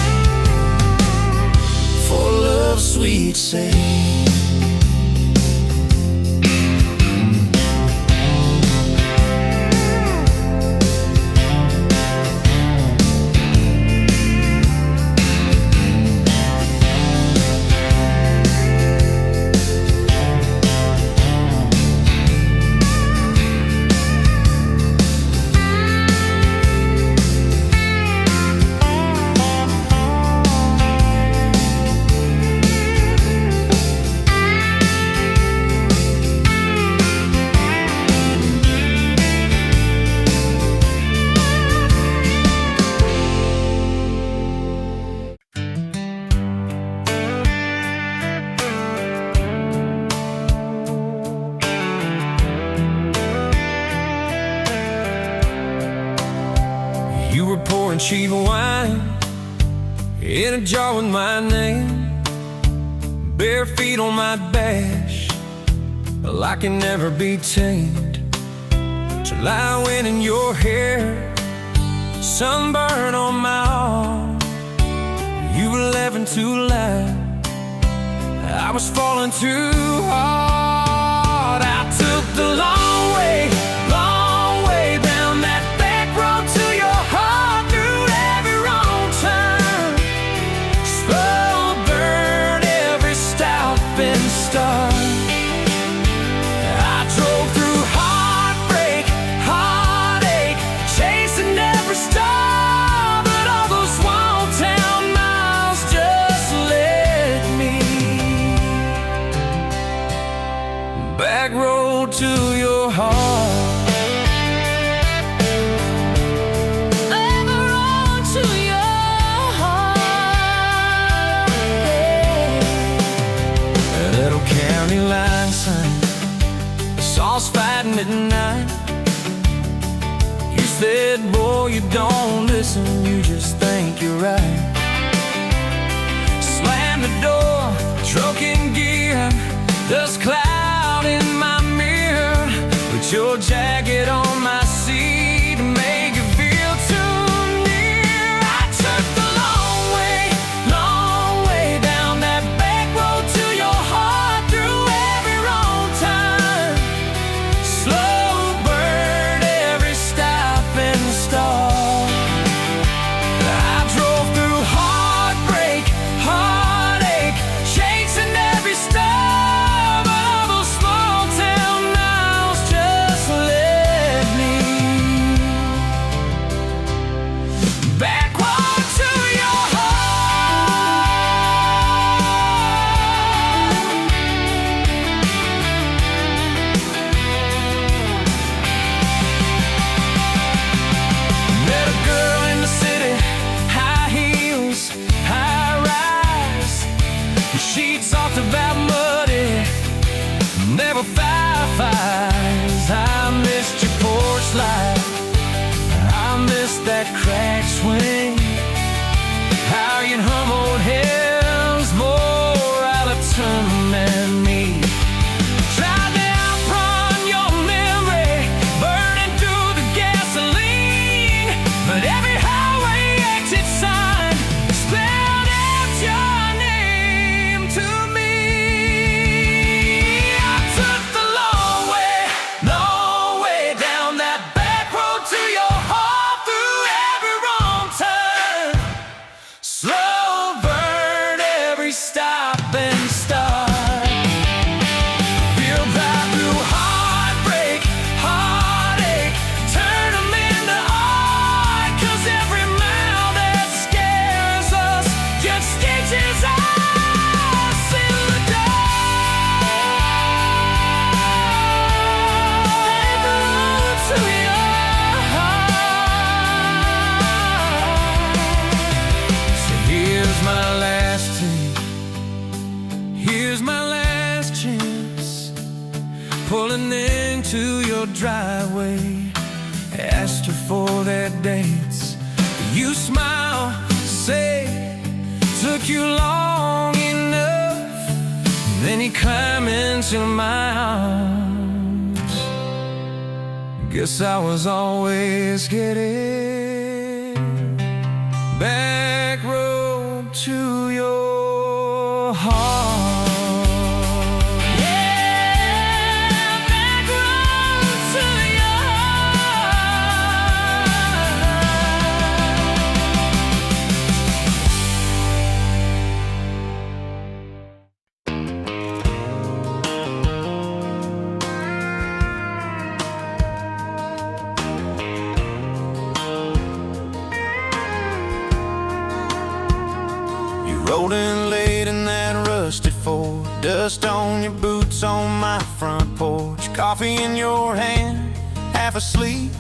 for love's sweet sake. cheap wine in a jar with my name, bare feet on my dash. Well, I can never be tamed. July wind in your hair, sunburn on my arm. You were laughing too loud, I was falling too hard. I took the long way down that back road to your heart, through every wrong turn, slow burn every stop and start. I drove through heartbreak, heartache, chasing every star, but all those small town miles just led me back road to your heart. Fighting at night. You said, boy, you don't listen, you just think you're right. Slammed the door, truck in gear, dust cloud in my mirror. Put your jacket on my seat to make it feel too near. I took the long way down that back road to your heart, through every wrong turn, slow burn every stop and start. I drove through heartbreak, heartache, chasing every star, but all those small town miles just led me backward to your Met a girl in the city, high heels, high rise. She talked about muddy, never fireflies. I missed your porch light, I missed that crack swing, how you'd hum old hymns more out of tune than me. Tried to outrun your memory, burning through the gasoline, but every highway exit sign spelled out your name to me. I took the long way down that back road to your heart, through every wrong turn, slow burn every stop and start. Feel right through heartbreak, heartache, turn them into art, 'cause every mile that scares us just stitches us in the dark. To your heart. So here's my last take, here's my last chance, pulling into your driveway. Asked her for their dates, you smile, say, took you long enough. Then you climb into my arms. Guess I was always getting back road to your heart. Yeah, back road to your Rolled in late in that rusted Ford, dust on your boots on my front porch, coffee in your hand, half asleep.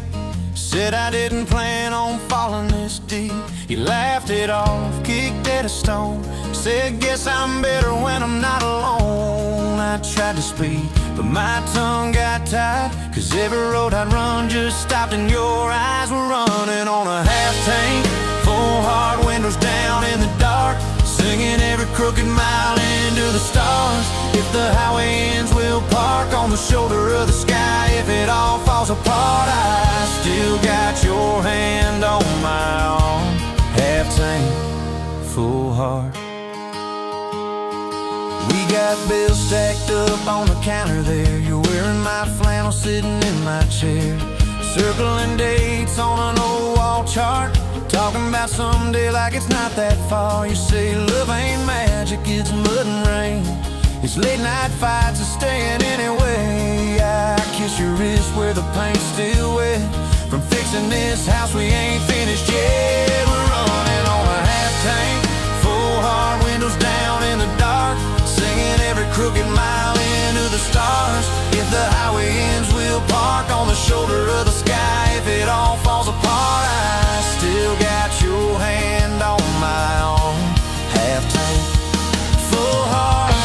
Said I didn't plan on falling this deep. You laughed it off, kicked at a stone, said, guess I'm better when I'm not alone. I tried to speak, but my tongue got tied, 'cause every road I'd run just stopped and your eyes were running on a half tank, full hard windows down in the dark, singing every crooked mile into the stars. If the highway ends, we'll park on the shoulder of the sky. If it all falls apart, I still got your hand on my arm. Half tank, full heart. We got bills stacked up on the counter there. You're wearing my flannel, sitting in my chair, circling dates on an old wall chart, talking about someday like it's not that far. You say love ain't magic, it's mud and rain, it's late night fights and staying anyway. I kiss your wrist where the paint's still wet from fixing this house we ain't finished yet. We're running on a half tank, full hard windows down in the dark, singing every crooked mile into the stars. If the highway ends, we'll park on the shoulder of the sky. If it all falls apart, I still got your hand on my arm. Half tank, full heart.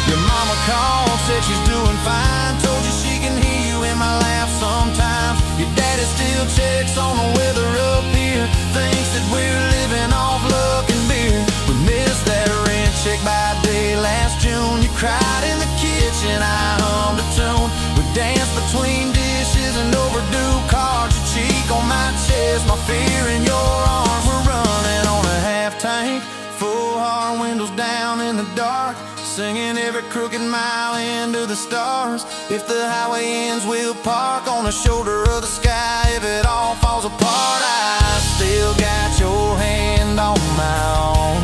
Your mama called, said she's doing fine, told you she can hear you in my laugh sometimes. Your daddy still checks on the weather up here, thinks that we're living off luck and beer. We missed that rent check by day last June. You cried in the kitchen, I hummed a tune. We danced between dishes and overdue cards. Your cheek on my chest, my fear in your arms. We're running on a half tank, full hard windows down in the dark, singing every crooked mile into the stars. If the highway ends, we'll park on the shoulder of the sky. If it all falls apart, I still got your hand on my arm.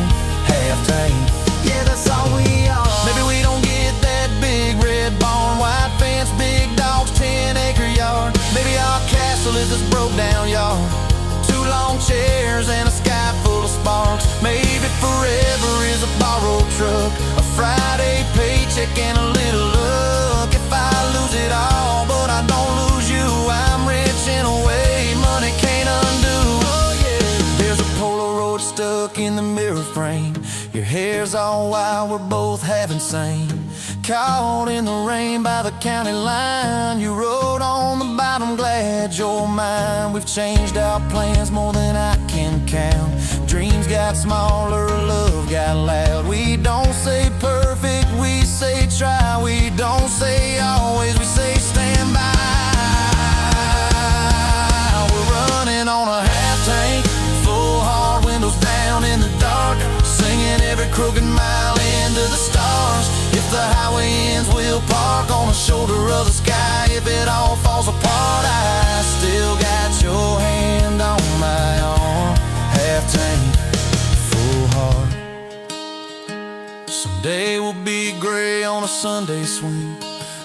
Half tank, yeah, that's all we are. Maybe we don't get that big red barn, white fence, big dogs, 10-acre yard. Maybe our castle is this broke down yard, 2 long chairs and a sky full of sparks. Maybe forever is a borrowed truck, a Friday paycheck and a little luck. If I lose it all, but I don't lose you, I'm rich in a way money can't undo. Oh, yeah. There's a Polaroid stuck in the mirror frame, your hair's all wild, we're both half insane. Caught in the rain by the county line, you wrote on the bottom, glad you're mine. We've changed our plans more than I can count. Dreams got smaller, love got loud. We don't say perfect, we say try. We don't say always, we say stand by. We're running on a half tank, full hard windows down in the dark, singing every crooked mile into the stars. If the highway ends, we'll park on the shoulder of the sky. If it all falls apart, I still got your hand on my arm. Half tank, full heart. Someday we'll be gray on a Sunday swing,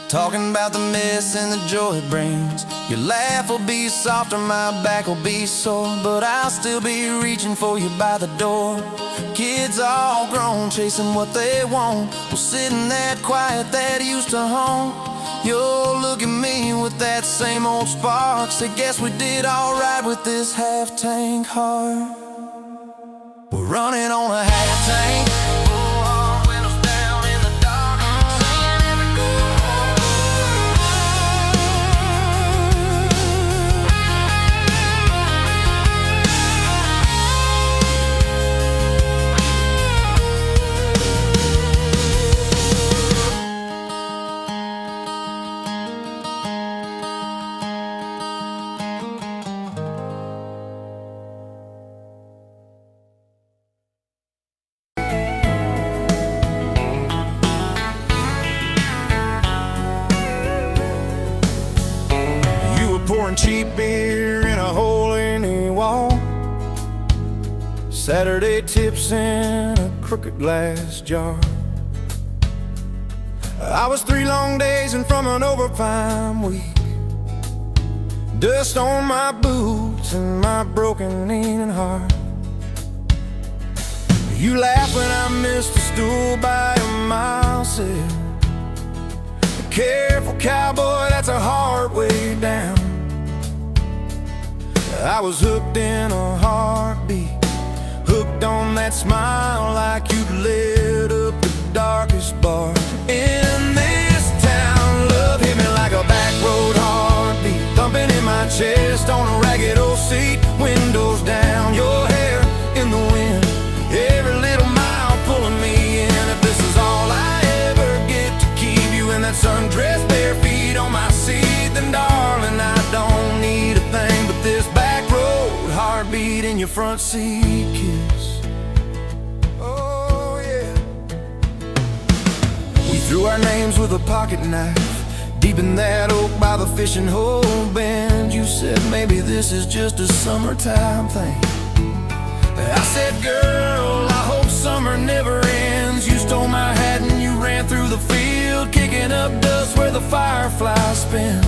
talking about the mess and the joy it brings. Your laugh will be softer, my back will be sore, but I'll still be reaching for you by the door. Kids all grown, chasing what they want, we'll sit in that quiet that used to haunt. You'll look at me with that same old spark, say guess we did alright with this half tank heart. We're running on a half tank, full hard windows down in the dark, singing every pouring cheap beer in a hole in the wall, Saturday tips in a crooked glass jar. I was 3 long days and from an overtime week, dust on my boots and my broken leaning heart. You laugh when I missed the stool by a mile, said, careful cowboy, that's a hard way down. I was hooked in a heartbeat, hooked on that smile like you'd lit up the darkest bar in this town. Love hit me like a back road heartbeat, thumping in my chest on a ragged old seat. Windows down, your hair in the wind, every little mile pulling me in. If this is all I ever get to keep you in that sundress, bare feet on my seat, then darling, I don't need a thing but this back road heartbeat in your front seat kiss. Oh yeah. We threw our names with a pocket knife deep in that oak by the fishing hole bend. You said maybe this is just a summertime thing. I said, girl, I hope summer never ends. You stole my hat and you ran through the field, kicking up dust where the fireflies spin.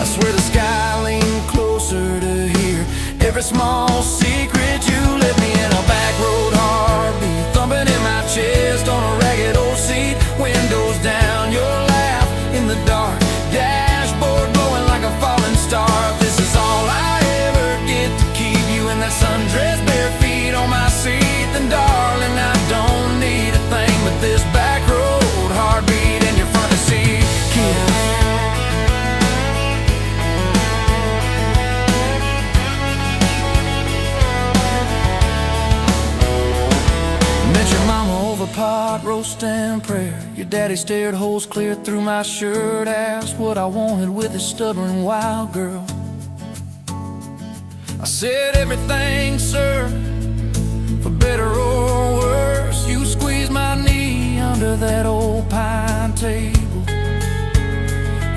I swear the sky leaned closer to hear every small secret you let me in. A back road heartbeat thumping in my chest on a ragged old seat. Windows down, your laugh in the dark, dashboard glowing like a falling star. If this is all I ever get to keep you in that sundress, bare feet on my seat, then darling, I don't need a thing but this back road heartbeat in your front seat kiss. Met your mama over pot roast and prayer. Your daddy stared holes clear through my shirt, asked what I wanted with his stubborn wild girl. I said everything, sir, for better or worse. You squeezed my knee under that old pine table.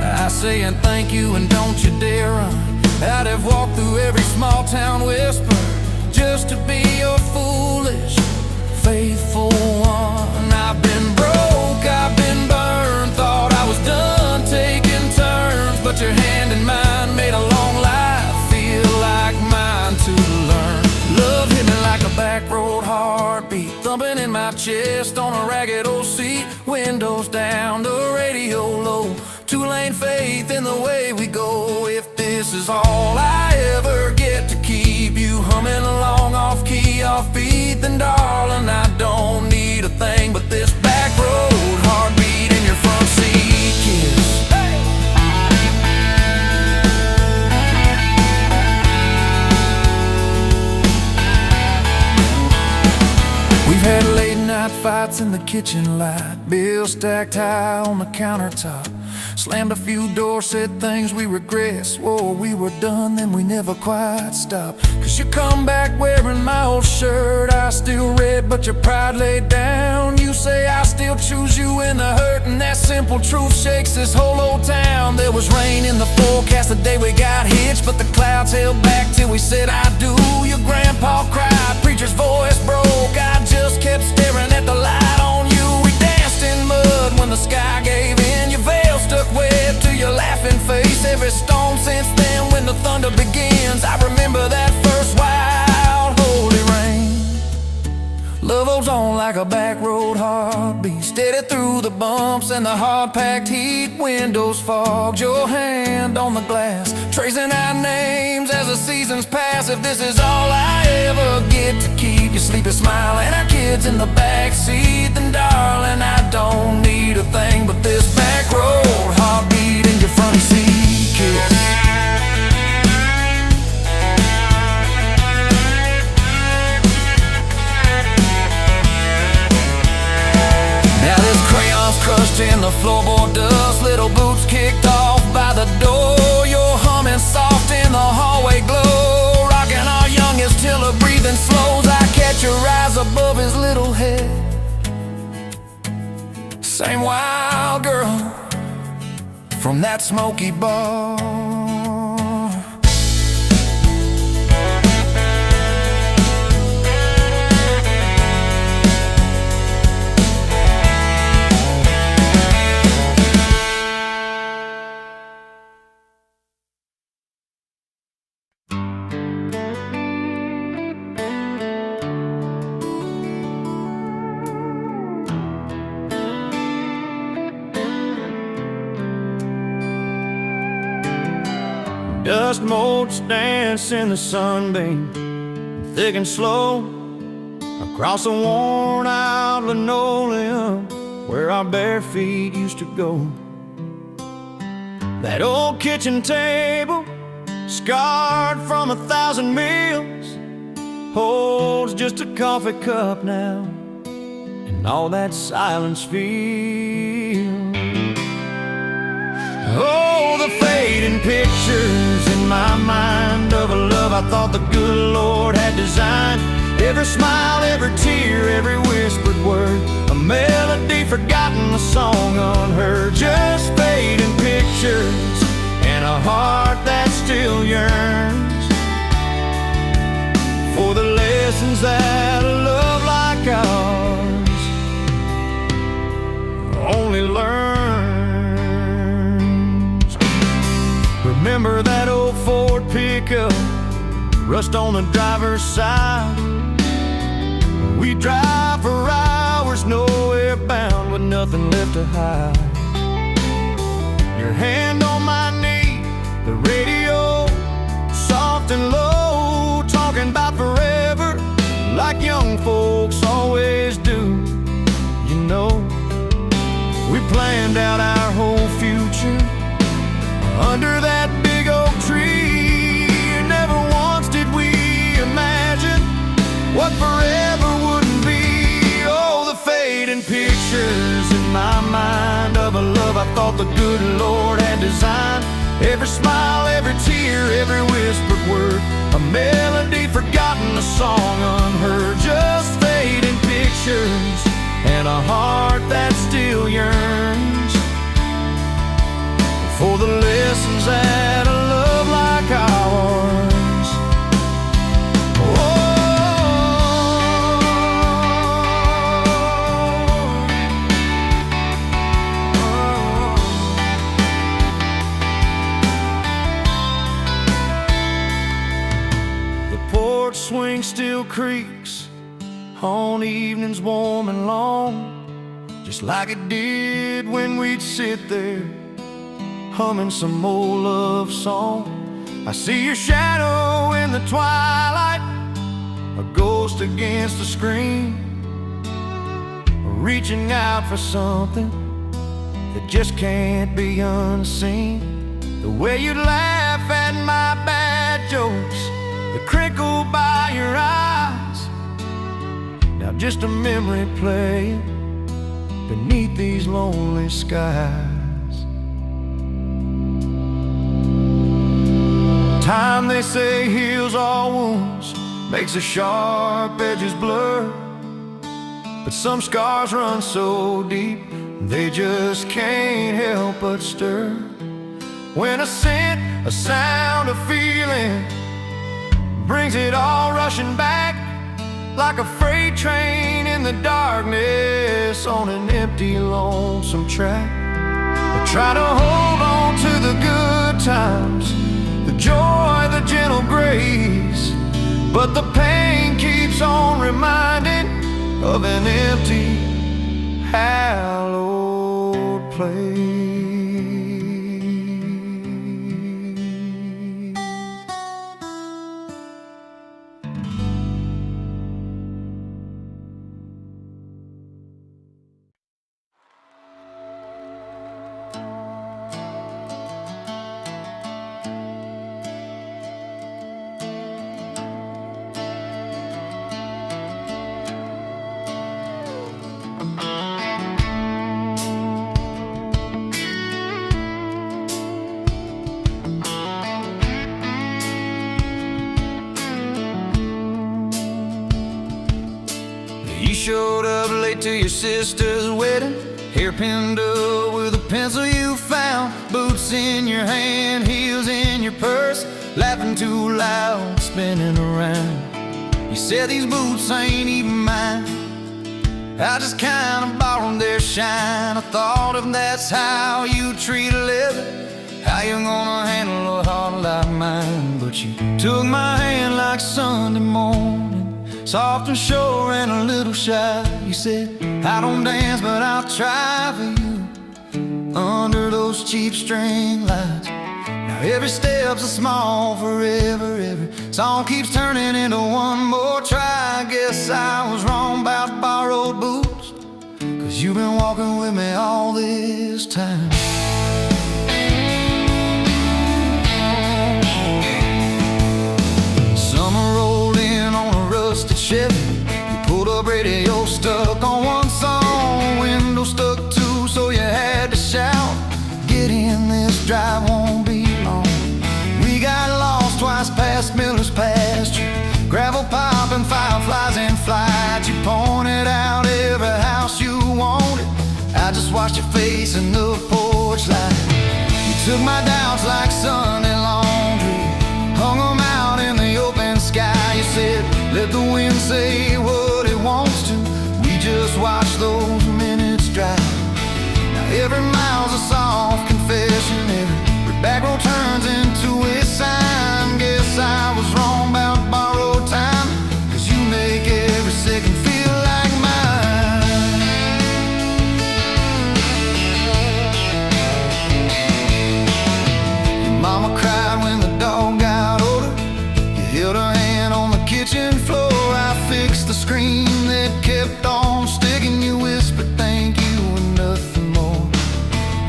I saying thank you and don't you dare run. I'd have walked through every small town whisper just to be your foolish, faithful one. I've been broke, I've been burned, thought I was done taking turns, but your hand in mine made a long life feel like mine to learn. Love hit me like a back road heartbeat, thumping in my chest on a ragged old seat. Windows down, the radio low, two-lane faith in the way we go. If this is all I ever get to keep you humming along off key, off beat, then darling, I don't need a thing but this back road heartbeat in your front seat kiss. Hey! We've had late night fights in the kitchen light, bills stacked high on the countertop, slammed a few doors, said things we regret, swore we were done, then we never quite stopped. Cause you come back wearing my old shirt, I still red but your pride laid down. You say I still choose you in the hurt, and that simple truth shakes this whole old town. There was rain in the forecast the day we got hitched, but the clouds held back till we said I do. Your grandpa cried, preacher's voice broke, I just kept staring at the light on you. We danced in mud when the sky gave in, your veil stuck wet to your laughing face. Every storm since then when the thunder begins, I remember that first wild holy rain. Love holds on like a back road heartbeat, steady through the bumps and the hard-packed heat. Windows fogged, your hand on the glass, tracing our names as the seasons pass. If this is all I ever get to keep you sleepy smile and our kids in the back seat, then darling, I don't need a thing but this back road heartbeat in your front seat kiss. Now this crayon's crushed in the floorboard dust, little boots kicked off by the door. You're humming soft in the hallway glow, rocking our youngest till her breathing slows. I catch your eyes above his little head, same wild girl from that smoky bar. Dust motes dance in the sunbeam, thick and slow, across the worn out linoleum where our bare feet used to go. That old kitchen table, scarred from 1,000 meals, holds just a coffee cup now, and all that silence feels. Oh, the fading pictures in my mind of a love I thought the good Lord had designed. Every smile, every tear, every whispered word, a melody forgotten, a song unheard. Just fading pictures and a heart that still yearns for the lessons that a love like ours only learns. Remember that old Ford pickup, rust on the driver's side. We drive for hours, nowhere bound, with nothing left to hide. Your hand on my knee, the radio soft and low, talking about forever like young folks always do. You know, we planned out our whole future under that big oak tree. Never once did we imagine what forever wouldn't be. Oh, the fading pictures in my mind of a love I thought the good Lord had designed. Every smile, every tear, every whispered word, a melody forgotten, a song unheard. Just fading pictures and a heart that still yearns for the lessons that a love like ours. The porch swing still creaks on evenings warm and long, just like it did when we'd sit there humming some old love song. I see your shadow in the twilight, a ghost against the screen, reaching out for something that just can't be unseen. The way you laugh at my bad jokes, the crinkle by your eyes, now just a memory playing beneath these lonely skies. Time, they say, heals all wounds, makes the sharp edges blur, but some scars run so deep they just can't help but stir. When a scent, a sound, a feeling brings it all rushing back, like a freight train in the darkness on an empty, lonesome track. I try to hold on to the good times, the joy, the gentle grace, but the pain keeps on reminding of an empty, hallowed place. You showed up late to your sister's wedding, hair pinned up with a pencil you found, boots in your hand, heels in your purse, laughing too loud, spinning around. You said these boots ain't even mine, I just kinda borrowed their shine. I thought if that's how you treat a living, how you gonna handle a heart like mine? But you took my hand like Sunday morning, soft and sure and a little shy. You said, I don't dance, but I'll try for you under those cheap string lights. Now Every step's a small forever. Every song keeps turning into one more try. Guess I was wrong about borrowed boots, 'cause you've been walking with me all this time. Summer rolled in on a rusted Chevy. You pulled up, radio stuck on one song, window stuck too, so you had to shout, "Get in, this drive won't be long." We got lost twice past Miller's pasture, gravel popping, fireflies in flight. You pointed out every house you wanted. I just watched your face in the porch light. You took my doubts like Sunday laundry, hung them out in the open sky. You said, "Let the wind say what it wants to." We just watched those minutes drive. Now every mile's a soft confession, every back road turns into a sign. Guess I was wrong about borrowed time, 'cause you make every second feel like mine. Your mama cried when the dog got older. You held her hand on the kitchen floor. I fixed the screen that kept on sticking. You whispered thank you and nothing more.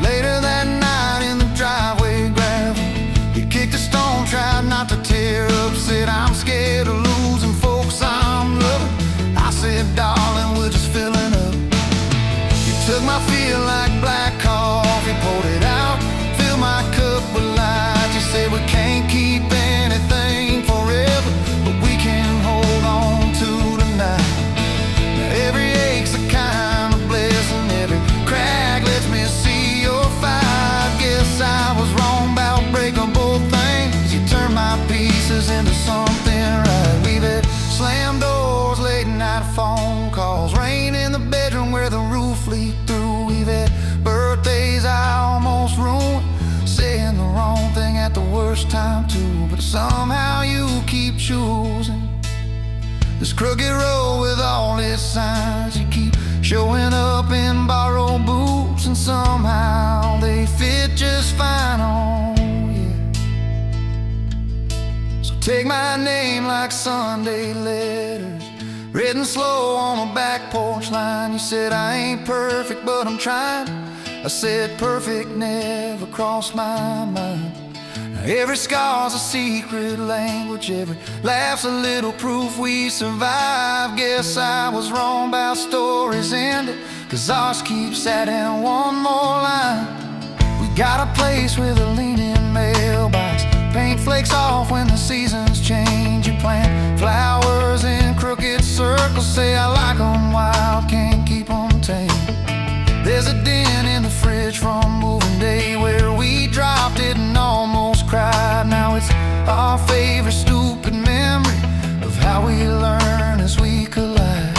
Later that night in the driveway gravel, you kicked a stone, tried not to tear up. Said, "I'm scared of losing folks I'm loving." I said, "Darling, we're just filling up." You took my feel like black coffee, poured it out, filled my cup with light. You said, "We can't keep anything forever, but we can hold on to tonight." Now every ache's a kind of blessing, every crack lets me see your fight. Guess I was wrong about breaking both things. You turned my pieces into something right. We've had slam doors, late night phone calls, rain in the bedroom where the roof leaked through. We've had birthdays I almost ruined, saying the wrong thing at the worst time too. But somehow you keep choosing this crooked road with all its signs. You keep showing up in borrowed boots, and somehow they fit just fine on you. So take my name like Sunday letters, written slow on a back porch line. You said, "I ain't perfect, but I'm trying." I said, "Perfect never crossed my mind." Now every scar's a secret language, every laugh's a little proof we survived. Guess I was wrong about stories ended, 'cause ours keeps adding one more line. We got a place with a leaning mailbox, paint flakes off when the seasons change. You plant flowers in crooked circles, say I like 'em wild, can't keep 'em tame. There's a dent in the fridge from moving day where we dropped it and almost cried. Now it's our favorite stupid memory of how we learn as we collide.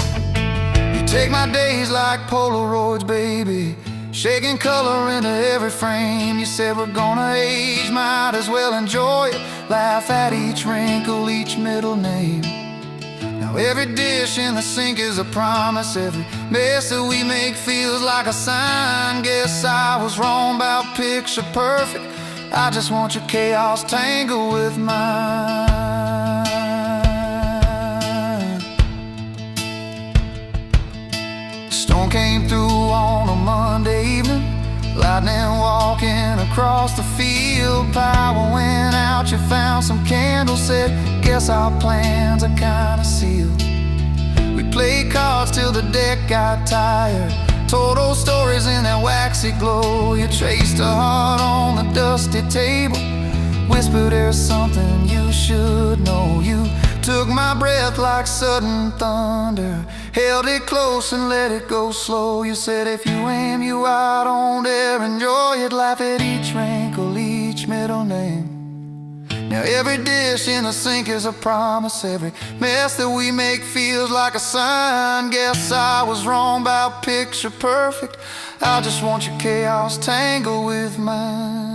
You take my days like Polaroids, baby, shaking color into every frame. You said, "We're gonna age, might as well enjoy it. Laugh at each wrinkle, each middle name." Now every dish in the sink is a promise, every mess that we make feels like a sign. Guess I was wrong about picture perfect. I just want your chaos tangled with mine. Storm came through on a Monday evening, lightning walking across the field. Power went out, you found some candles, said, "Guess our plans are kinda sealed." We played cards till the deck got tired, told old stories in that waxy glow. You traced a heart on the dusty table, whispered, "There's something you should know." You took my breath like sudden thunder, held it close and let it go slow. You said, "If you aim, you out, don't dare enjoy it. Laugh at each wrinkle, each middle name." Now every dish in the sink is a promise, every mess that we make feels like a sign. Guess I was wrong about picture perfect. I just want your chaos tangled with mine.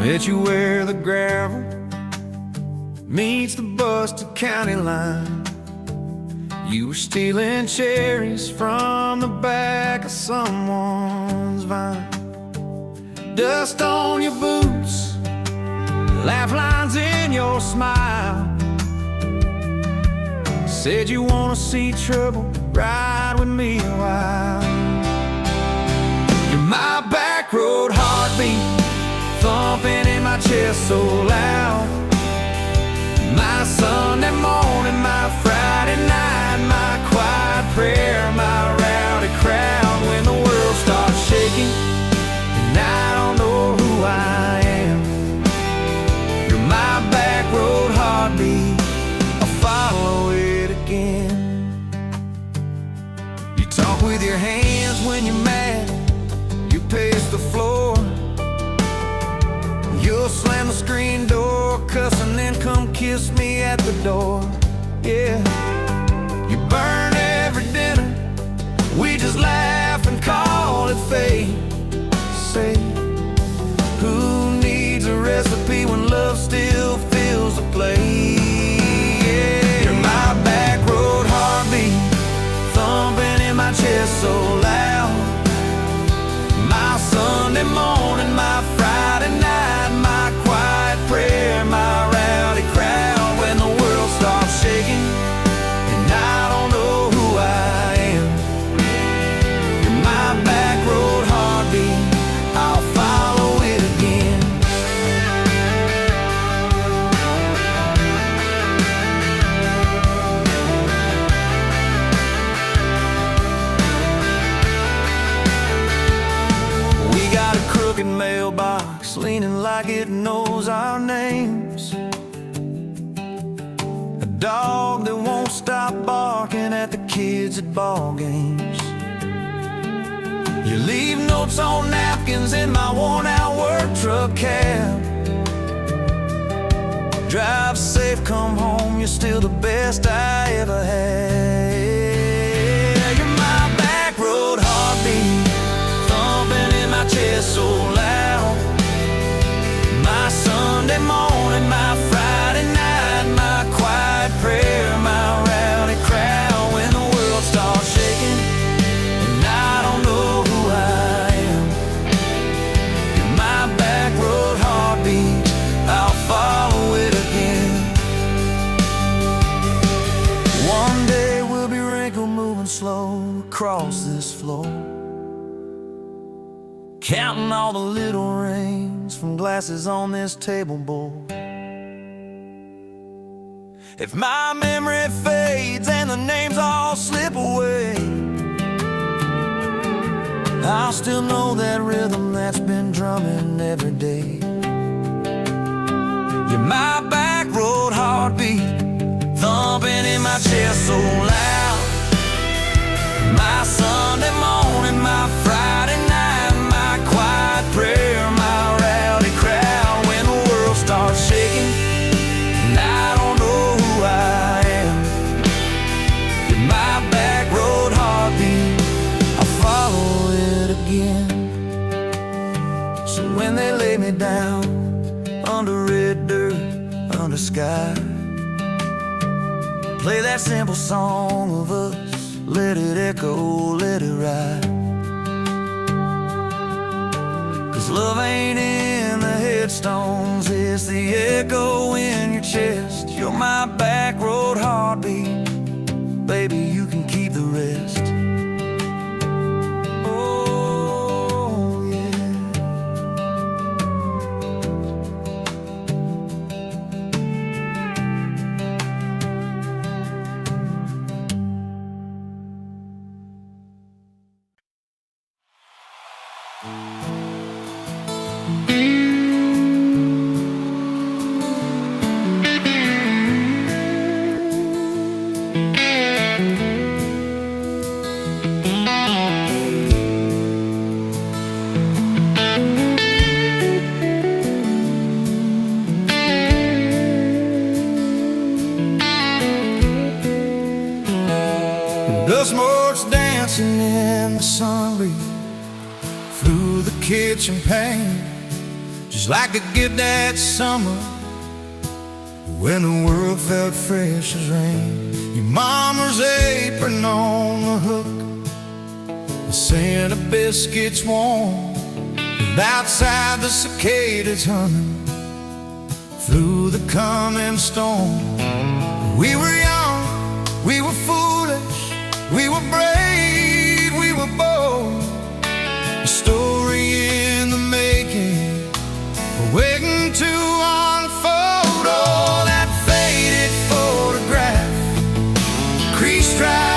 Met you where the gravel meets the busted county line. You were stealing cherries from the back of someone's vine. Dust on your boots, laugh lines in your smile. Said you wanna see trouble, ride with me a while. You're my back road heartbeat, thumping in my chest so loud. My Sunday morning, my Friday night, my quiet prayer, my rowdy crowd. When the world starts shaking and I don't know who I am, you're my back road heartbeat, I'll follow it again. You talk with your hands when you're mad, you pace the floor. You'll slam the screen door, cuss, and then come kiss me at the door. Yeah, you burn every dinner, we just laugh and call it fate. Say, who needs a recipe when love still fills the plate? Yeah, you're my back road heartbeat, thumping in my chest so loud. My Sunday morning, my Friday night, my quiet prayer, my rowdy crowd. When the world starts shaking and I don't know who I am, you're my back road heartbeat, I'll follow it again. We got a crooked mailbox leaning like it knows our names, a dog that won't stop barking at the kids at ball games. You leave notes on napkins in my worn-out work truck cab. Drive safe, come home, you're still the best I ever had. You're my back road heartbeat, thumping in my chest so loud. My Sunday morning, my Friday night, my quiet prayer, my rowdy crowd. When the world starts shaking and I don't know who I am, you're my back road heartbeat, I'll follow it again. One day we'll be wrinkled, moving slow across this floor, counting all the little rings from glasses on this table board. If my memory fades and the names all slip away, I'll still know that rhythm that's been drumming every day. You're my back road heartbeat, thumping in my chest so loud. My Sunday morning, my Friday night, my quiet prayer, my rowdy crowd. When the world starts shaking and I don't know who I am, you're my back road heartbeat, I'll follow it again. So when they lay me down under red dirt, under sky, play that simple song of us, let it echo, let it ride. 'Cause love ain't in the headstones, it's the echo in your chest. You're my back road heartbeat, baby, you can keep the rest. Oh, yeah. Dust marks dancing in the sun breeze through the kitchen pane. just like a gift that summer when the world felt fresh as rain. Your mama's apron on the hook, the scent of biscuits warm, and outside the cicadas humming through the coming storm. We were young, we were foolish, we were brave, we were bold. A story in the making, waiting to unfold. Oh, that faded photograph, crease drive